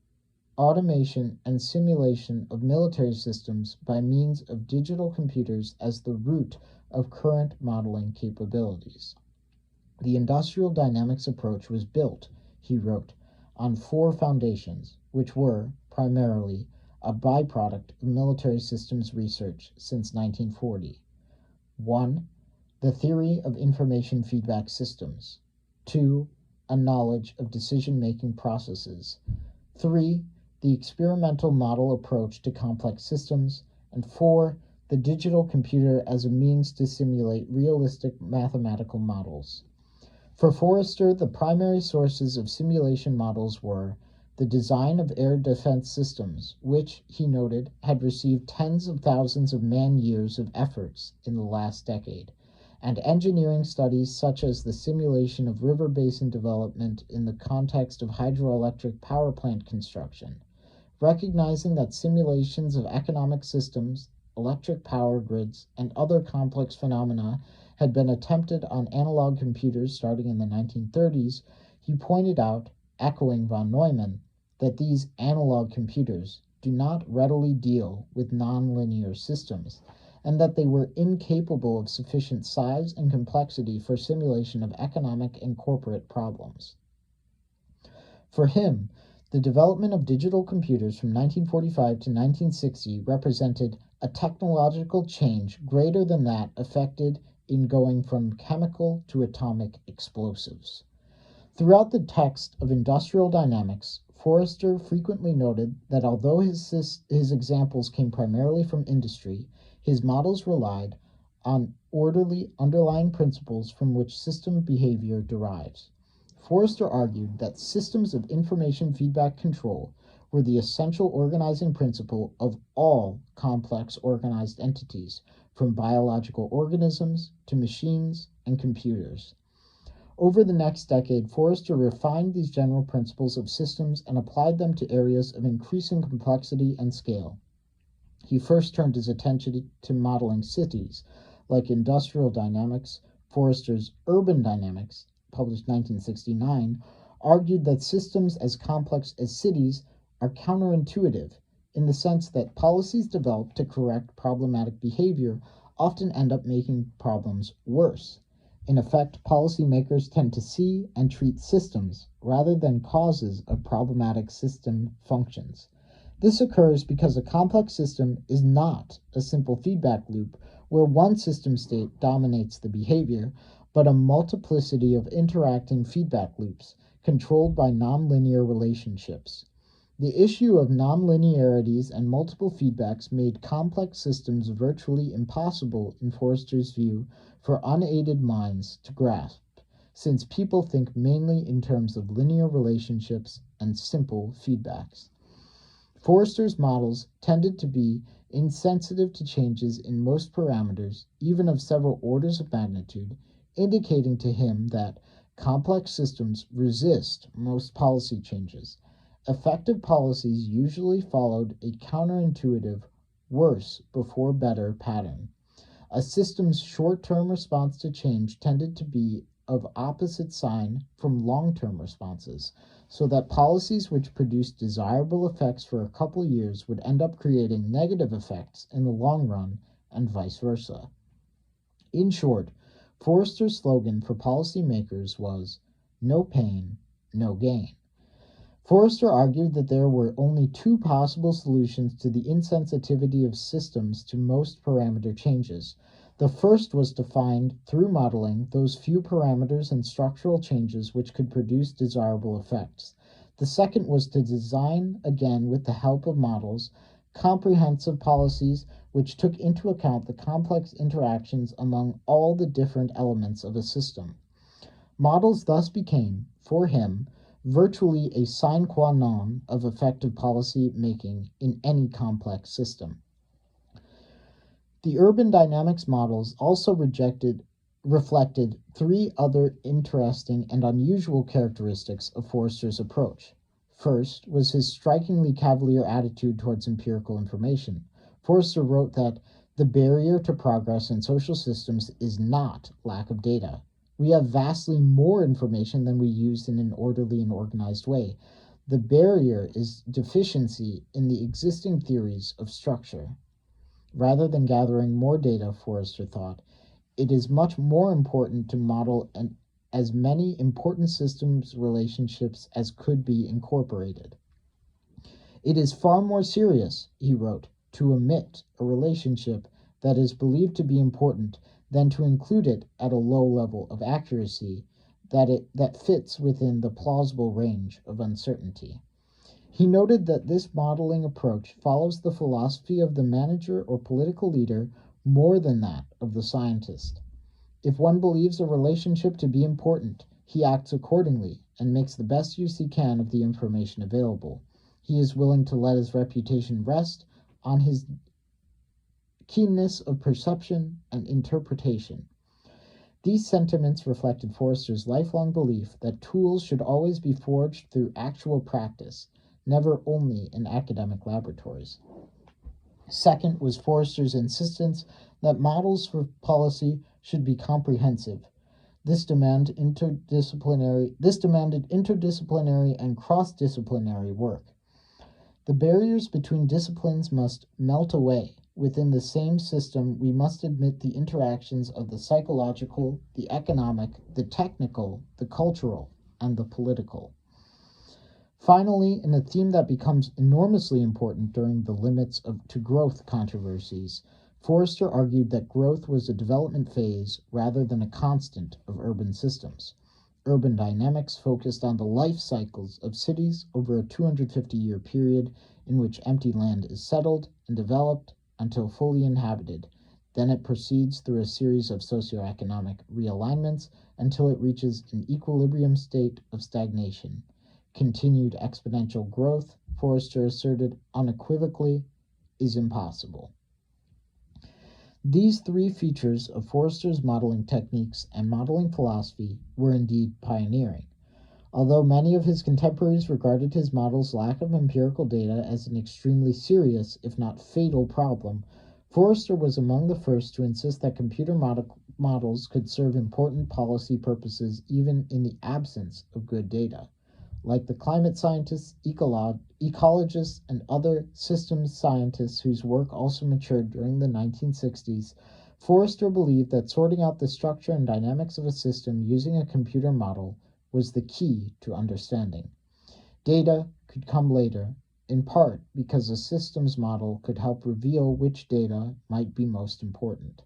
automation and simulation of military systems by means of digital computers as the root of current modeling capabilities. The industrial dynamics approach was built, he wrote, on four foundations, which were, primarily, a byproduct of military systems research since 1940. 1. The theory of information feedback systems. 2. A knowledge of decision-making processes. 3. The experimental model approach to complex systems. And 4. The digital computer as a means to simulate realistic mathematical models. For Forrester, the primary sources of simulation models were the design of air defense systems, which, he noted, had received tens of thousands of man-years of efforts in the last decade, and engineering studies such as the simulation of river basin development in the context of hydroelectric power plant construction, recognizing that simulations of economic systems, electric power grids, and other complex phenomena had been attempted on analog computers starting in the 1930s, he pointed out, echoing von Neumann, that these analog computers do not readily deal with nonlinear systems, and that they were incapable of sufficient size and complexity for simulation of economic and corporate problems. For him, the development of digital computers from 1945 to 1960 represented a technological change greater than that effected in going from chemical to atomic explosives. Throughout the text of Industrial Dynamics, Forrester frequently noted that although his examples came primarily from industry, his models relied on orderly underlying principles from which system behavior derives. Forrester argued that systems of information feedback control were the essential organizing principle of all complex organized entities, from biological organisms to machines and computers. Over the next decade, Forrester refined these general principles of systems and applied them to areas of increasing complexity and scale. He first turned his attention to modeling cities, like industrial dynamics, Forrester's Urban Dynamics, published 1969, argued that systems as complex as cities are counterintuitive in the sense that policies developed to correct problematic behavior often end up making problems worse. In effect, policymakers tend to see and treat systems rather than causes of problematic system functions. This occurs because a complex system is not a simple feedback loop where one system state dominates the behavior, but a multiplicity of interacting feedback loops controlled by nonlinear relationships. The issue of nonlinearities and multiple feedbacks made complex systems virtually impossible, in Forrester's view, for unaided minds to grasp, since people think mainly in terms of linear relationships and simple feedbacks. Forrester's models tended to be insensitive to changes in most parameters, even of several orders of magnitude, indicating to him that complex systems resist most policy changes. Effective policies usually followed a counterintuitive, worse before better pattern. A system's short-term response to change tended to be of opposite sign from long-term responses, so that policies which produced desirable effects for a couple years would end up creating negative effects in the long run, and vice versa. In short, Forrester's slogan for policymakers was, "No pain, no gain." Forrester argued that there were only two possible solutions to the insensitivity of systems to most parameter changes. The first was to find, through modeling, those few parameters and structural changes which could produce desirable effects. The second was to design, again with the help of models, comprehensive policies which took into account the complex interactions among all the different elements of a system. Models thus became, for him, virtually a sine qua non of effective policy making in any complex system. The urban dynamics models also reflected three other interesting and unusual characteristics of Forrester's approach. First was his strikingly cavalier attitude towards empirical information. Forrester wrote that the barrier to progress in social systems is not lack of data. We have vastly more information than we use in an orderly and organized way. The barrier is deficiency in the existing theories of structure. Rather than gathering more data, Forrester thought, it is much more important to model as many important systems relationships as could be incorporated. It is far more serious, he wrote, to omit a relationship that is believed to be important than to include it at a low level of accuracy that fits within the plausible range of uncertainty. He noted that this modeling approach follows the philosophy of the manager or political leader more than that of the scientist. If one believes a relationship to be important, he acts accordingly and makes the best use he can of the information available. He is willing to let his reputation rest on his keenness of perception and interpretation. These sentiments reflected Forrester's lifelong belief that tools should always be forged through actual practice, never only in academic laboratories. Second was Forrester's insistence that models for policy should be comprehensive. This demanded interdisciplinary and cross-disciplinary work. The barriers between disciplines must melt away. Within the same system, we must admit the interactions of the psychological, the economic, the technical, the cultural, and the political. Finally, in a theme that becomes enormously important during the limits to growth controversies, Forrester argued that growth was a development phase rather than a constant of urban systems. Urban dynamics focused on the life cycles of cities over a 250-year period in which empty land is settled and developed until fully inhabited. Then it proceeds through a series of socioeconomic realignments until it reaches an equilibrium state of stagnation. Continued exponential growth, Forrester asserted unequivocally, is impossible. These three features of Forrester's modeling techniques and modeling philosophy were indeed pioneering. Although many of his contemporaries regarded his model's lack of empirical data as an extremely serious, if not fatal, problem, Forrester was among the first to insist that computer models could serve important policy purposes even in the absence of good data. Like the climate scientists, ecologists, and other systems scientists whose work also matured during the 1960s, Forrester believed that sorting out the structure and dynamics of a system using a computer model was the key to understanding. Data could come later, in part because a systems model could help reveal which data might be most important.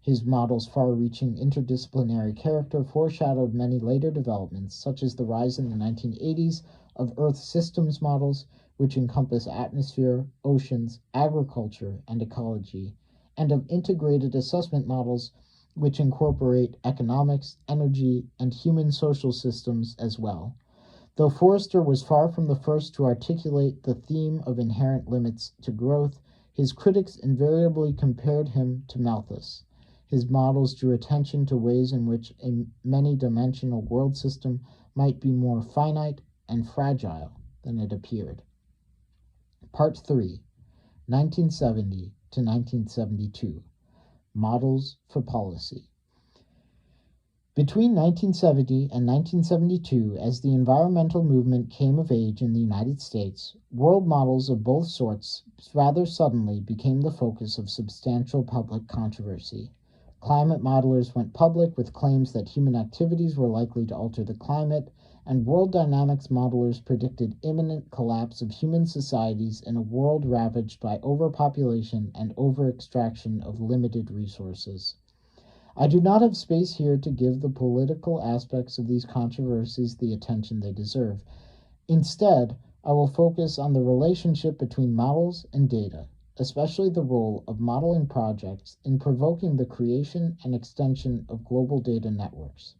His model's far-reaching interdisciplinary character foreshadowed many later developments, such as the rise in the 1980s of Earth systems models, which encompass atmosphere, oceans, agriculture, and ecology, and of integrated assessment models, which incorporate economics, energy, and human social systems as well. Though Forrester was far from the first to articulate the theme of inherent limits to growth, his critics invariably compared him to Malthus. His models drew attention to ways in which a many-dimensional world system might be more finite and fragile than it appeared. Part 3, 1970 to 1972. Models for Policy. Between 1970 and 1972, as the environmental movement came of age in the United States, world models of both sorts rather suddenly became the focus of substantial public controversy. Climate modelers went public with claims that human activities were likely to alter the climate, and world dynamics modelers predicted imminent collapse of human societies in a world ravaged by overpopulation and over-extraction of limited resources. I do not have space here to give the political aspects of these controversies the attention they deserve. Instead, I will focus on the relationship between models and data, especially the role of modeling projects in provoking the creation and extension of global data networks.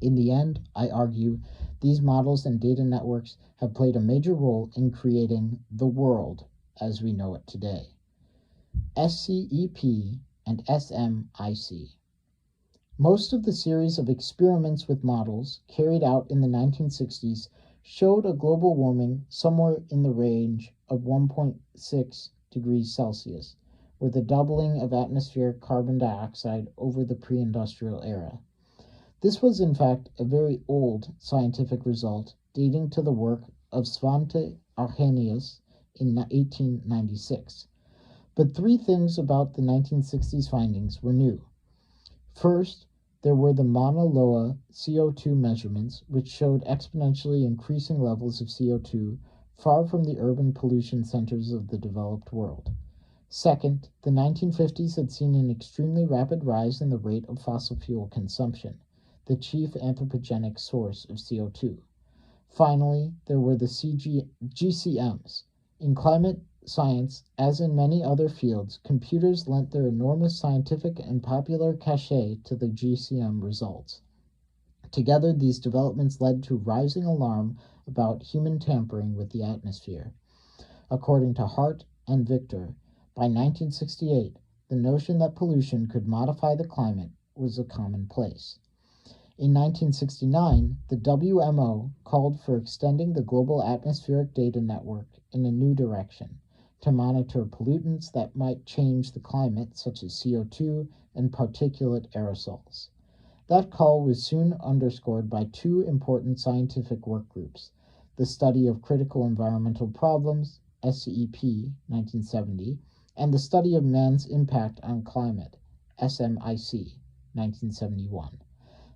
In the end, I argue, these models and data networks have played a major role in creating the world as we know it today. SCEP and SMIC. Most of the series of experiments with models carried out in the 1960s showed a global warming somewhere in the range of 1.6 degrees Celsius, with a doubling of atmospheric carbon dioxide over the pre-industrial era. This was in fact a very old scientific result dating to the work of Svante Arrhenius in 1896. But three things about the 1960s findings were new. First, there were the Mauna Loa CO2 measurements, which showed exponentially increasing levels of CO2 far from the urban pollution centers of the developed world. Second, the 1950s had seen an extremely rapid rise in the rate of fossil fuel consumption, the chief anthropogenic source of CO2. Finally, there were the GCMs. In climate science, as in many other fields, computers lent their enormous scientific and popular cachet to the GCM results. Together, these developments led to rising alarm about human tampering with the atmosphere. According to Hart and Victor, by 1968, the notion that pollution could modify the climate was a commonplace. In 1969, the WMO called for extending the global atmospheric data network in a new direction, to monitor pollutants that might change the climate, such as CO2 and particulate aerosols. That call was soon underscored by two important scientific work groups, the Study of Critical Environmental Problems, SCEP 1970, and the Study of Man's Impact on Climate, SMIC 1971.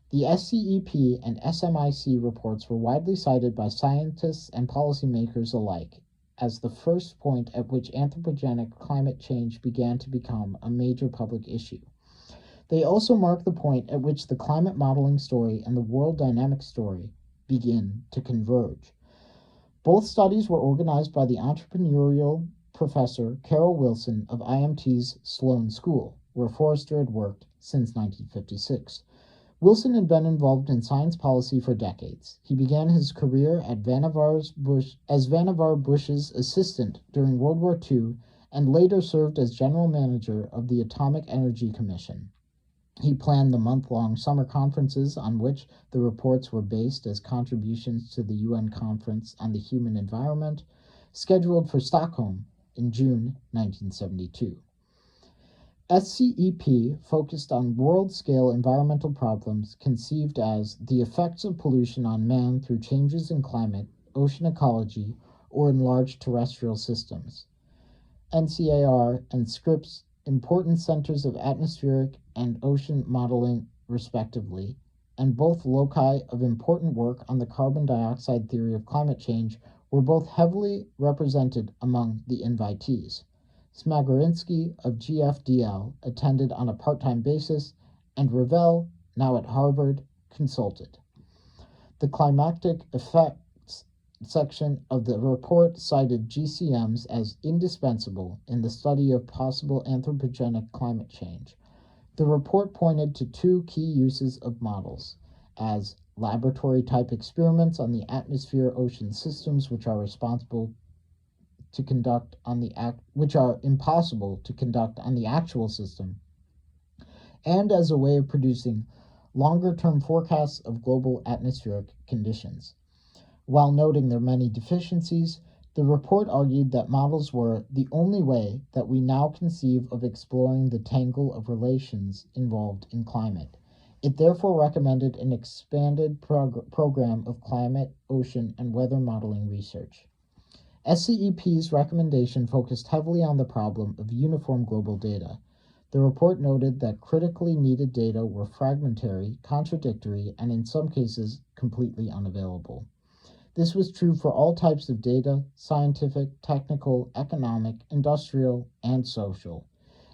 The SCEP and SMIC reports were widely cited by scientists and policymakers alike as the first point at which anthropogenic climate change began to become a major public issue. They also mark the point at which the climate modeling story and the world dynamics story begin to converge. Both studies were organized by the entrepreneurial professor Carol Wilson of IMT's Sloan School, where Forrester had worked since 1956. Wilson had been involved in science policy for decades. He began his career at Vannevar Bush's assistant during World War II and later served as general manager of the Atomic Energy Commission. He planned the month-long summer conferences on which the reports were based as contributions to the UN Conference on the Human Environment, scheduled for Stockholm in June 1972. SCEP focused on world-scale environmental problems conceived as the effects of pollution on man through changes in climate, ocean ecology, or in large terrestrial systems. NCAR and SCRIPS, important centers of atmospheric and ocean modeling, respectively, and both loci of important work on the carbon dioxide theory of climate change, were both heavily represented among the invitees. Smagorinsky of GFDL attended on a part-time basis, and Ravel, now at Harvard, consulted. The climactic effects section of the report cited GCMs as indispensable in the study of possible anthropogenic climate change. The report pointed to two key uses of models as laboratory-type experiments on the atmosphere-ocean systems which are impossible to conduct on the actual system, and as a way of producing longer-term forecasts of global atmospheric conditions. While noting their many deficiencies, the report argued that models were the only way that we now conceive of exploring the tangle of relations involved in climate. It therefore recommended an expanded program of climate, ocean, and weather modeling research. SCEP's recommendation focused heavily on the problem of uniform global data. The report noted that critically needed data were fragmentary, contradictory, and in some cases completely unavailable. This was true for all types of data: scientific, technical, economic, industrial, and social.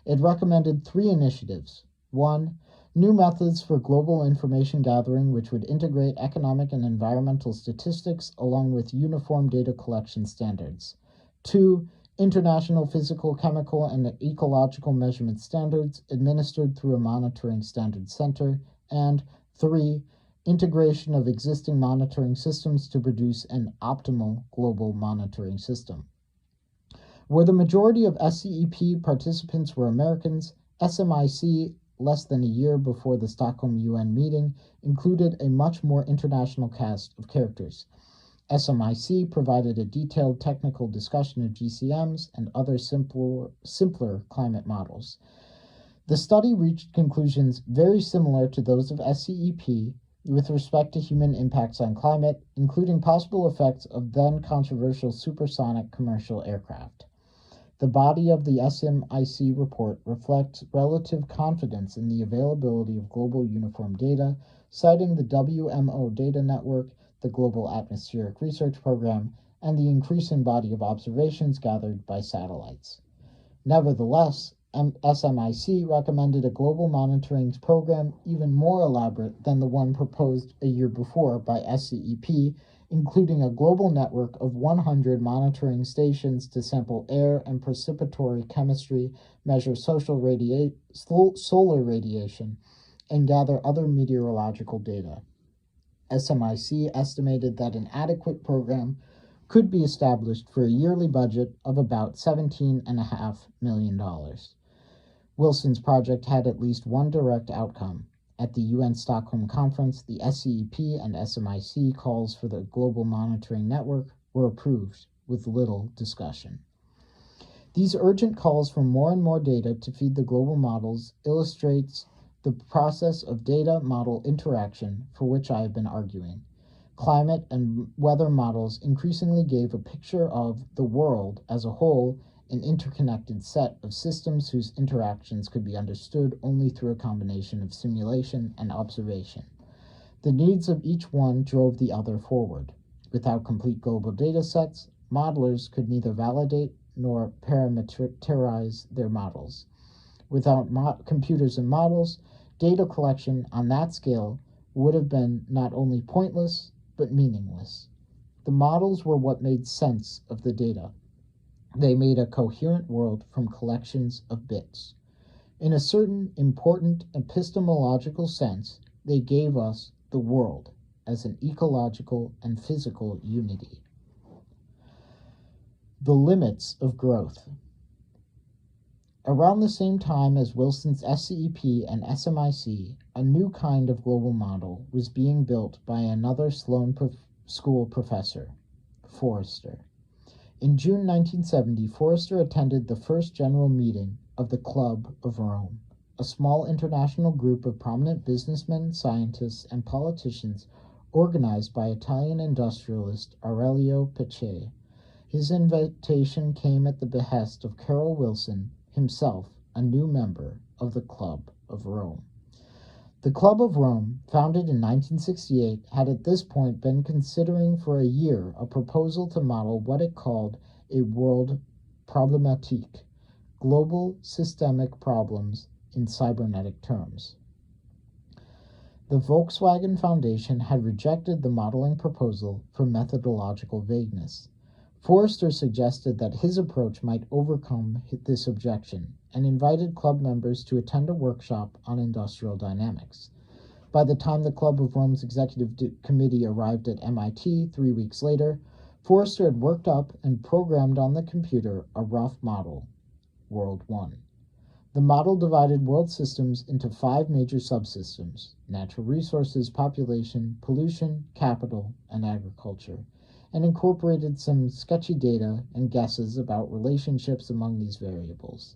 It recommended 3 initiatives. 1. New methods for global information gathering which would integrate economic and environmental statistics along with uniform data collection standards. 2. International physical, chemical, and ecological measurement standards administered through a monitoring standards center. And 3. Integration of existing monitoring systems to produce an optimal global monitoring system. Where the majority of SCEP participants were Americans, SMIC, less than a year before the Stockholm UN meeting, included a much more international cast of characters. SMIC provided a detailed technical discussion of GCMs and other simpler climate models. The study reached conclusions very similar to those of SCEP with respect to human impacts on climate, including possible effects of then controversial supersonic commercial aircraft. The body of the SMIC report reflects relative confidence in the availability of global uniform data, citing the WMO data network, the Global Atmospheric Research Program, and the increasing body of observations gathered by satellites. Nevertheless, SMIC recommended a global monitoring program even more elaborate than the one proposed a year before by SCEP, including a global network of 100 monitoring stations to sample air and precipitory chemistry, measure solar radiation, and gather other meteorological data. SMIC estimated that an adequate program could be established for a yearly budget of about $17.5 million. Wilson's project had at least one direct outcome. At the UN Stockholm Conference, the SCEP and SMIC calls for the Global Monitoring Network were approved with little discussion. These urgent calls for more and more data to feed the global models illustrates the process of data-model interaction for which I have been arguing. Climate and weather models increasingly gave a picture of the world as a whole, an interconnected set of systems whose interactions could be understood only through a combination of simulation and observation. The needs of each one drove the other forward. Without complete global data sets, modelers could neither validate nor parameterize their models. Without computers and models, data collection on that scale would have been not only pointless, but meaningless. The models were what made sense of the data. They made a coherent world from collections of bits. In a certain important epistemological sense, they gave us the world as an ecological and physical unity. The limits of growth. Around the same time as Wilson's SCEP and SMIC, a new kind of global model was being built by another Sloan School professor, Forrester. In June 1970, Forrester attended the first general meeting of the Club of Rome, a small international group of prominent businessmen, scientists, and politicians organized by Italian industrialist Aurelio Peccei. His invitation came at the behest of Carroll Wilson, himself a new member of the Club of Rome. The Club of Rome, founded in 1968, had at this point been considering for a year a proposal to model what it called a world problématique, global systemic problems in cybernetic terms. The Volkswagen Foundation had rejected the modeling proposal for methodological vagueness. Forrester suggested that his approach might overcome this objection and invited club members to attend a workshop on industrial dynamics. By the time the Club of Rome's executive committee arrived at MIT 3 weeks later, Forrester had worked up and programmed on the computer a rough model, World 1. The model divided world systems into 5 major subsystems: natural resources, population, pollution, capital, and agriculture, and incorporated some sketchy data and guesses about relationships among these variables.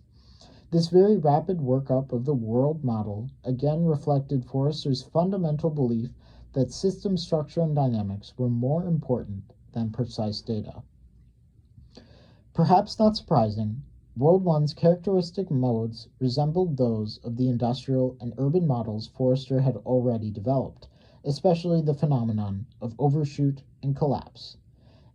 This very rapid workup of the world model again reflected Forrester's fundamental belief that system structure and dynamics were more important than precise data. Perhaps not surprising, World 1's characteristic modes resembled those of the industrial and urban models Forrester had already developed, especially the phenomenon of overshoot and collapse.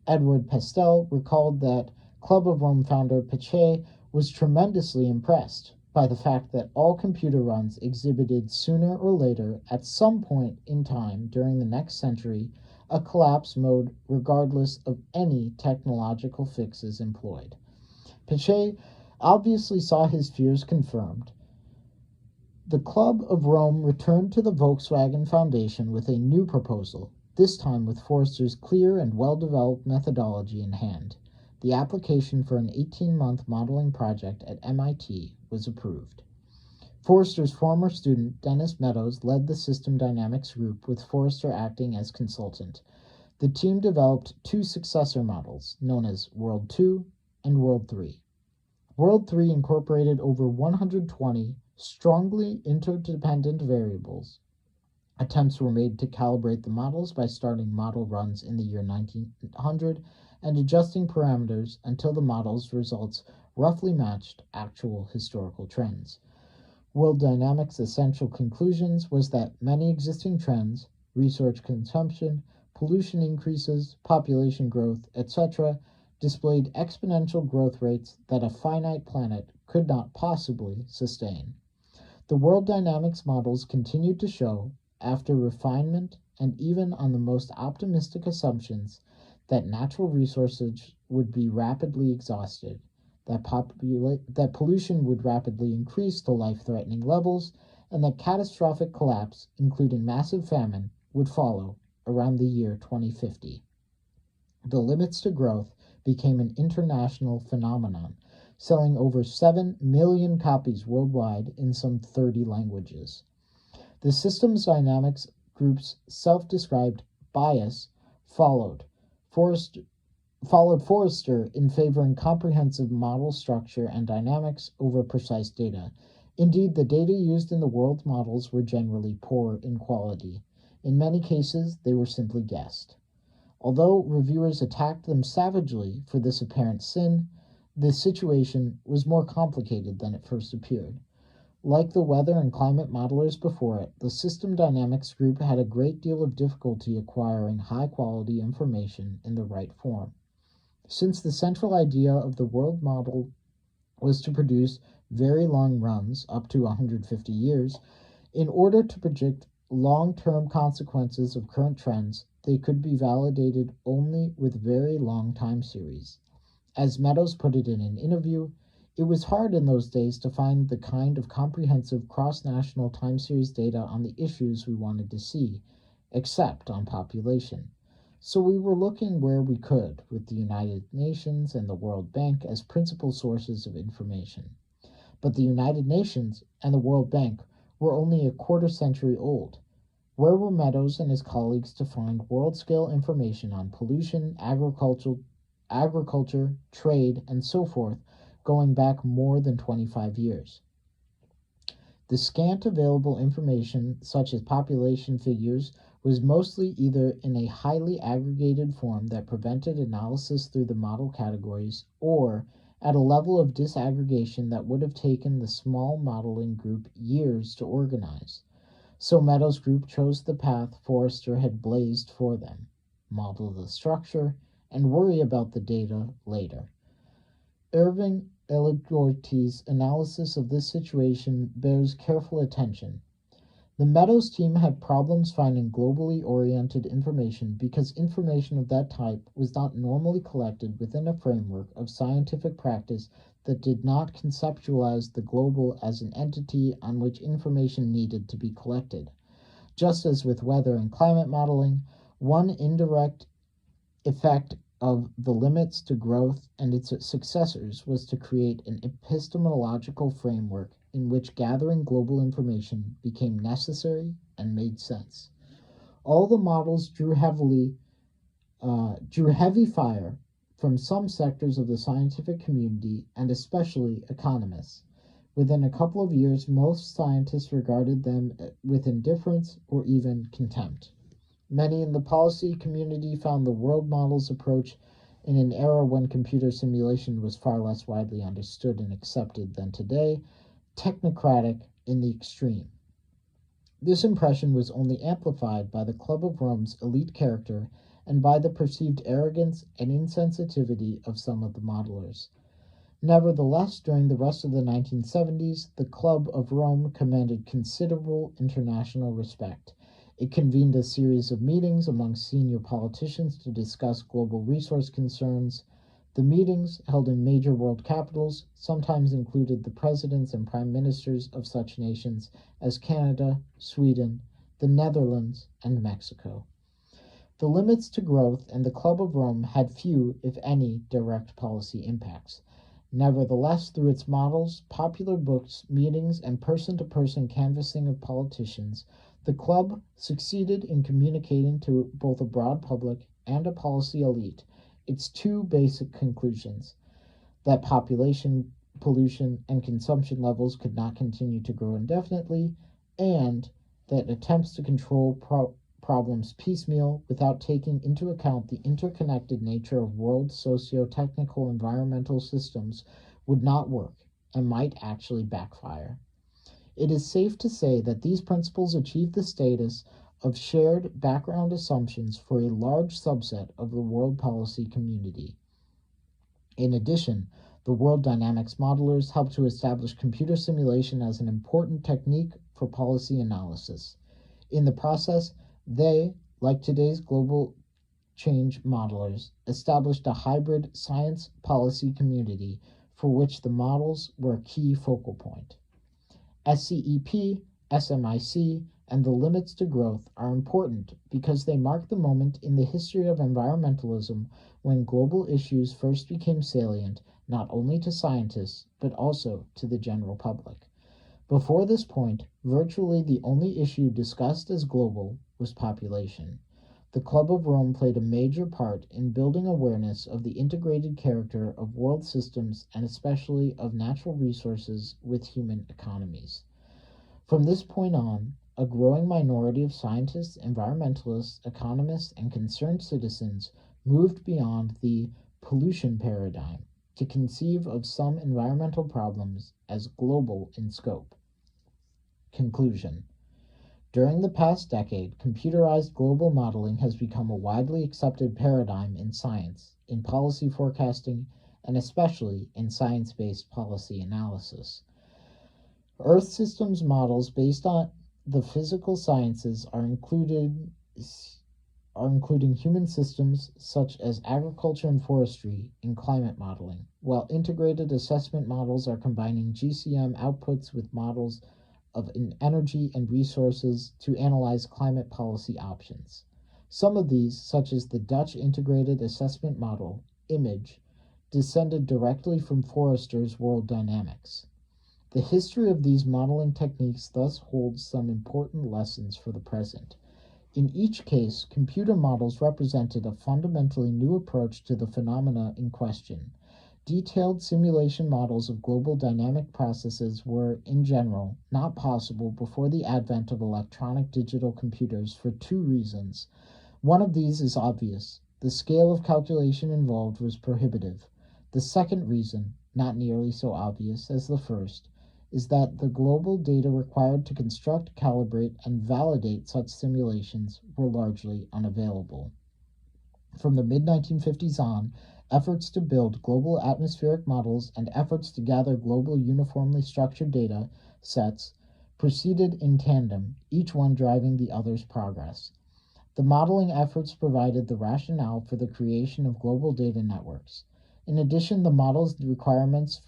Edward Pestel recalled that Club of Rome founder Peccei was tremendously impressed by the fact that all computer runs exhibited sooner or later, at some point in time during the next century, a collapse mode regardless of any technological fixes employed. Peccei obviously saw his fears confirmed. The Club of Rome returned to the Volkswagen Foundation with a new proposal, this time with Forrester's clear and well-developed methodology in hand. The application for an 18-month modeling project at MIT was approved. Forrester's former student, Dennis Meadows, led the system dynamics group, with Forrester acting as consultant. The team developed 2 successor models, known as World 2 and World 3. World 3 incorporated over 120 strongly interdependent variables. Attempts were made to calibrate the models by starting model runs in the year 1900 and adjusting parameters until the model's results roughly matched actual historical trends. World Dynamics' essential conclusions was that many existing trends, resource consumption, pollution increases, population growth, etc., displayed exponential growth rates that a finite planet could not possibly sustain. The world dynamics models continued to show, after refinement and even on the most optimistic assumptions, that natural resources would be rapidly exhausted, that pollution would rapidly increase to life-threatening levels, and that catastrophic collapse, including massive famine, would follow around the year 2050. The limits to growth became an international phenomenon, selling over 7 million copies worldwide in some 30 languages. The systems dynamics group's self-described bias followed Forrester in favoring comprehensive model structure and dynamics over precise data. Indeed, the data used in the world models were generally poor in quality. In many cases, they were simply guessed. Although reviewers attacked them savagely for this apparent sin, the situation was more complicated than it first appeared. Like the weather and climate modelers before it, the System Dynamics group had a great deal of difficulty acquiring high-quality information in the right form. Since the central idea of the world model was to produce very long runs, up to 150 years, in order to predict long-term consequences of current trends, they could be validated only with very long time series. As Meadows put it in an interview, it was hard in those days to find the kind of comprehensive cross-national time series data on the issues we wanted to see, except on population. So we were looking where we could, with the United Nations and the World Bank as principal sources of information. But the United Nations and the World Bank were only a quarter century old. Where were Meadows and his colleagues to find world-scale information on pollution, agriculture, trade, and so forth, going back more than 25 years. The scant available information, such as population figures, was mostly either in a highly aggregated form that prevented analysis through the model categories, or at a level of disaggregation that would have taken the small modeling group years to organize. So Meadows' group chose the path Forrester had blazed for them: model the structure and worry about the data later. Irving Eligorti's analysis of this situation bears careful attention. The Meadows team had problems finding globally oriented information because information of that type was not normally collected within a framework of scientific practice that did not conceptualize the global as an entity on which information needed to be collected. Just as with weather and climate modeling, one indirect effect of the limits to growth and its successors was to create an epistemological framework in which gathering global information became necessary and made sense. All the models drew heavy fire from some sectors of the scientific community and especially economists. Within a couple of years, most scientists regarded them with indifference or even contempt. Many in the policy community found the world models approach, in an era when computer simulation was far less widely understood and accepted than today, technocratic in the extreme. This impression was only amplified by the Club of Rome's elite character and by the perceived arrogance and insensitivity of some of the modelers. Nevertheless, during the rest of the 1970s, the Club of Rome commanded considerable international respect. It convened a series of meetings among senior politicians to discuss global resource concerns. The meetings, held in major world capitals, sometimes included the presidents and prime ministers of such nations as Canada, Sweden, the Netherlands, and Mexico. The limits to growth and the Club of Rome had few, if any, direct policy impacts. Nevertheless, through its models, popular books, meetings, and person-to-person canvassing of politicians, the club succeeded in communicating to both a broad public and a policy elite its two basic conclusions: that population, pollution, and consumption levels could not continue to grow indefinitely, and that attempts to control problems piecemeal without taking into account the interconnected nature of world socio-technical environmental systems would not work and might actually backfire. It is safe to say that these principles achieve the status of shared background assumptions for a large subset of the world policy community. In addition, the world dynamics modelers helped to establish computer simulation as an important technique for policy analysis. In the process, they, like today's global change modelers, established a hybrid science policy community for which the models were a key focal point. SCEP, SMIC, and the limits to growth are important because they mark the moment in the history of environmentalism when global issues first became salient not only to scientists but also to the general public. Before this point, virtually the only issue discussed as global was population. The Club of Rome played a major part in building awareness of the integrated character of world systems and especially of natural resources with human economies. From this point on, a growing minority of scientists, environmentalists, economists, and concerned citizens moved beyond the pollution paradigm to conceive of some environmental problems as global in scope. Conclusion. During the past decade, computerized global modeling has become a widely accepted paradigm in science, in policy forecasting, and especially in science-based policy analysis. Earth systems models based on the physical sciences are including human systems such as agriculture and forestry in climate modeling, while integrated assessment models are combining GCM outputs with models of energy and resources to analyze climate policy options. Some of these, such as the Dutch Integrated Assessment Model, IMAGE, descended directly from Forrester's world dynamics. The history of these modeling techniques thus holds some important lessons for the present. In each case, computer models represented a fundamentally new approach to the phenomena in question. Detailed simulation models of global dynamic processes were, in general, not possible before the advent of electronic digital computers for two reasons. One of these is obvious. The scale of calculation involved was prohibitive. The second reason, not nearly so obvious as the first, is that the global data required to construct, calibrate, and validate such simulations were largely unavailable. From the mid-1950s on, efforts to build global atmospheric models and efforts to gather global uniformly structured data sets proceeded in tandem, each one driving the other's progress. The modeling efforts provided the rationale for the creation of global data networks. In addition, the model's requirements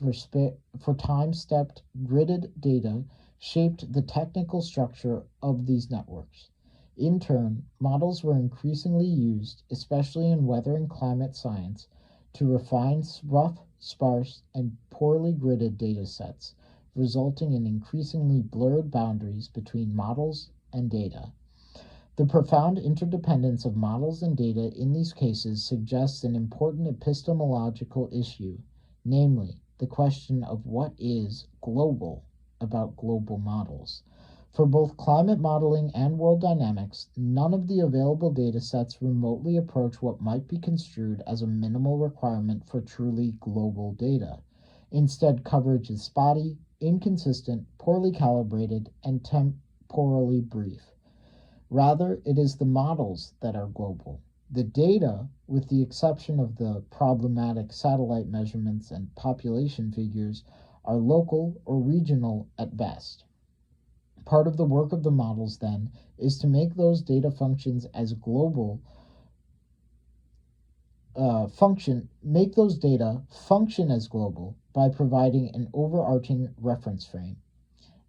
for time-stepped, gridded data shaped the technical structure of these networks. In turn, models were increasingly used, especially in weather and climate science, to refine rough, sparse, and poorly gridded data sets, resulting in increasingly blurred boundaries between models and data. The profound interdependence of models and data in these cases suggests an important epistemological issue, namely, the question of what is global about global models. For both climate modeling and world dynamics, none of the available data sets remotely approach what might be construed as a minimal requirement for truly global data. Instead, coverage is spotty, inconsistent, poorly calibrated, and temporally brief. Rather, it is the models that are global. The data, with the exception of the problematic satellite measurements and population figures, are local or regional at best. Part of the work of the models, then, is to make those data functions as global make those data function as global by providing an overarching reference frame.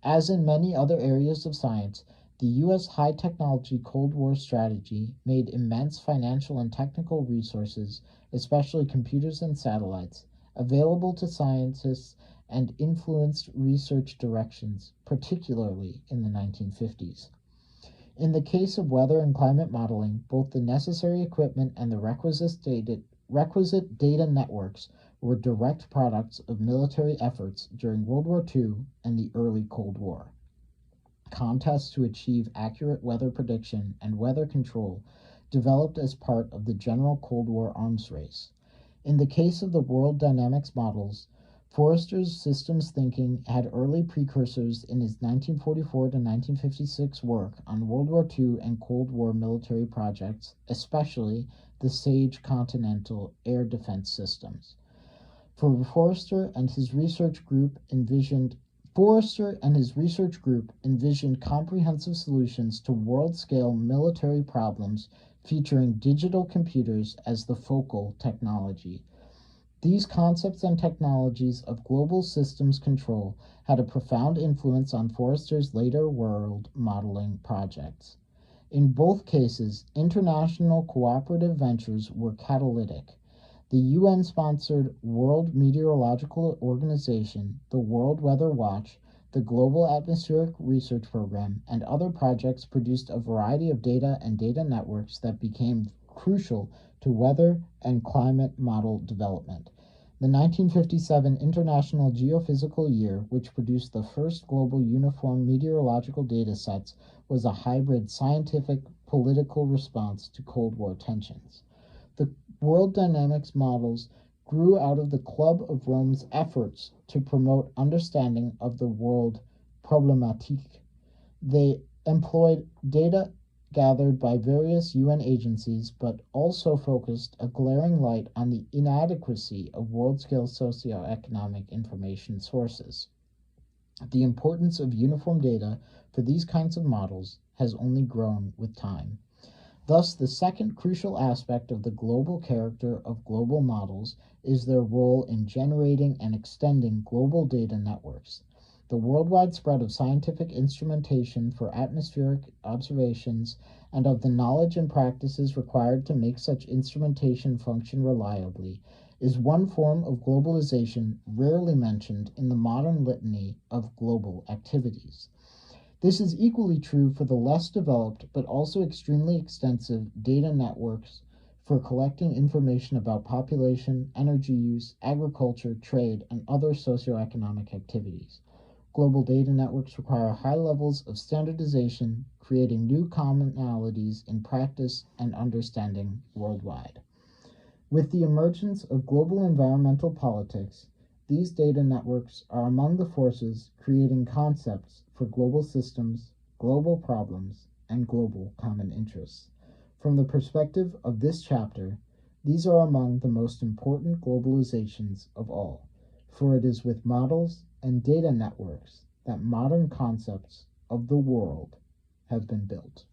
As in many other areas of science, the U.S. high-technology Cold War strategy made immense financial and technical resources, especially computers and satellites, available to scientists and influenced research directions, particularly in the 1950s. In the case of weather and climate modeling, both the necessary equipment and the requisite data networks were direct products of military efforts during World War II and the early Cold War. Contests to achieve accurate weather prediction and weather control developed as part of the general Cold War arms race. In the case of the world dynamics models, Forrester's systems thinking had early precursors in his 1944 to 1956 work on World War II and Cold War military projects, especially the SAGE Continental Air Defense Systems. Forrester and his research group envisioned comprehensive solutions to world-scale military problems featuring digital computers as the focal technology. These concepts and technologies of global systems control had a profound influence on Forrester's later world modeling projects. In both cases, international cooperative ventures were catalytic. The UN-sponsored World Meteorological Organization, the World Weather Watch, the Global Atmospheric Research Program, and other projects produced a variety of data and data networks that became crucial to weather and climate model development. The 1957 International Geophysical Year, which produced the first global uniform meteorological data sets, was a hybrid scientific political response to Cold War tensions. The world dynamics models grew out of the Club of Rome's efforts to promote understanding of the world problematique. They employed data gathered by various UN agencies, but also focused a glaring light on the inadequacy of world-scale socio-economic information sources. The importance of uniform data for these kinds of models has only grown with time. Thus, the second crucial aspect of the global character of global models is their role in generating and extending global data networks. The worldwide spread of scientific instrumentation for atmospheric observations and of the knowledge and practices required to make such instrumentation function reliably is one form of globalization rarely mentioned in the modern litany of global activities. This is equally true for the less developed but also extremely extensive data networks for collecting information about population, energy use, agriculture, trade, and other socioeconomic activities. Global data networks require high levels of standardization, creating new commonalities in practice and understanding worldwide. With the emergence of global environmental politics, these data networks are among the forces creating concepts for global systems, global problems, and global common interests. From the perspective of this chapter, these are among the most important globalizations of all, for it is with models and data networks that modern concepts of the world have been built.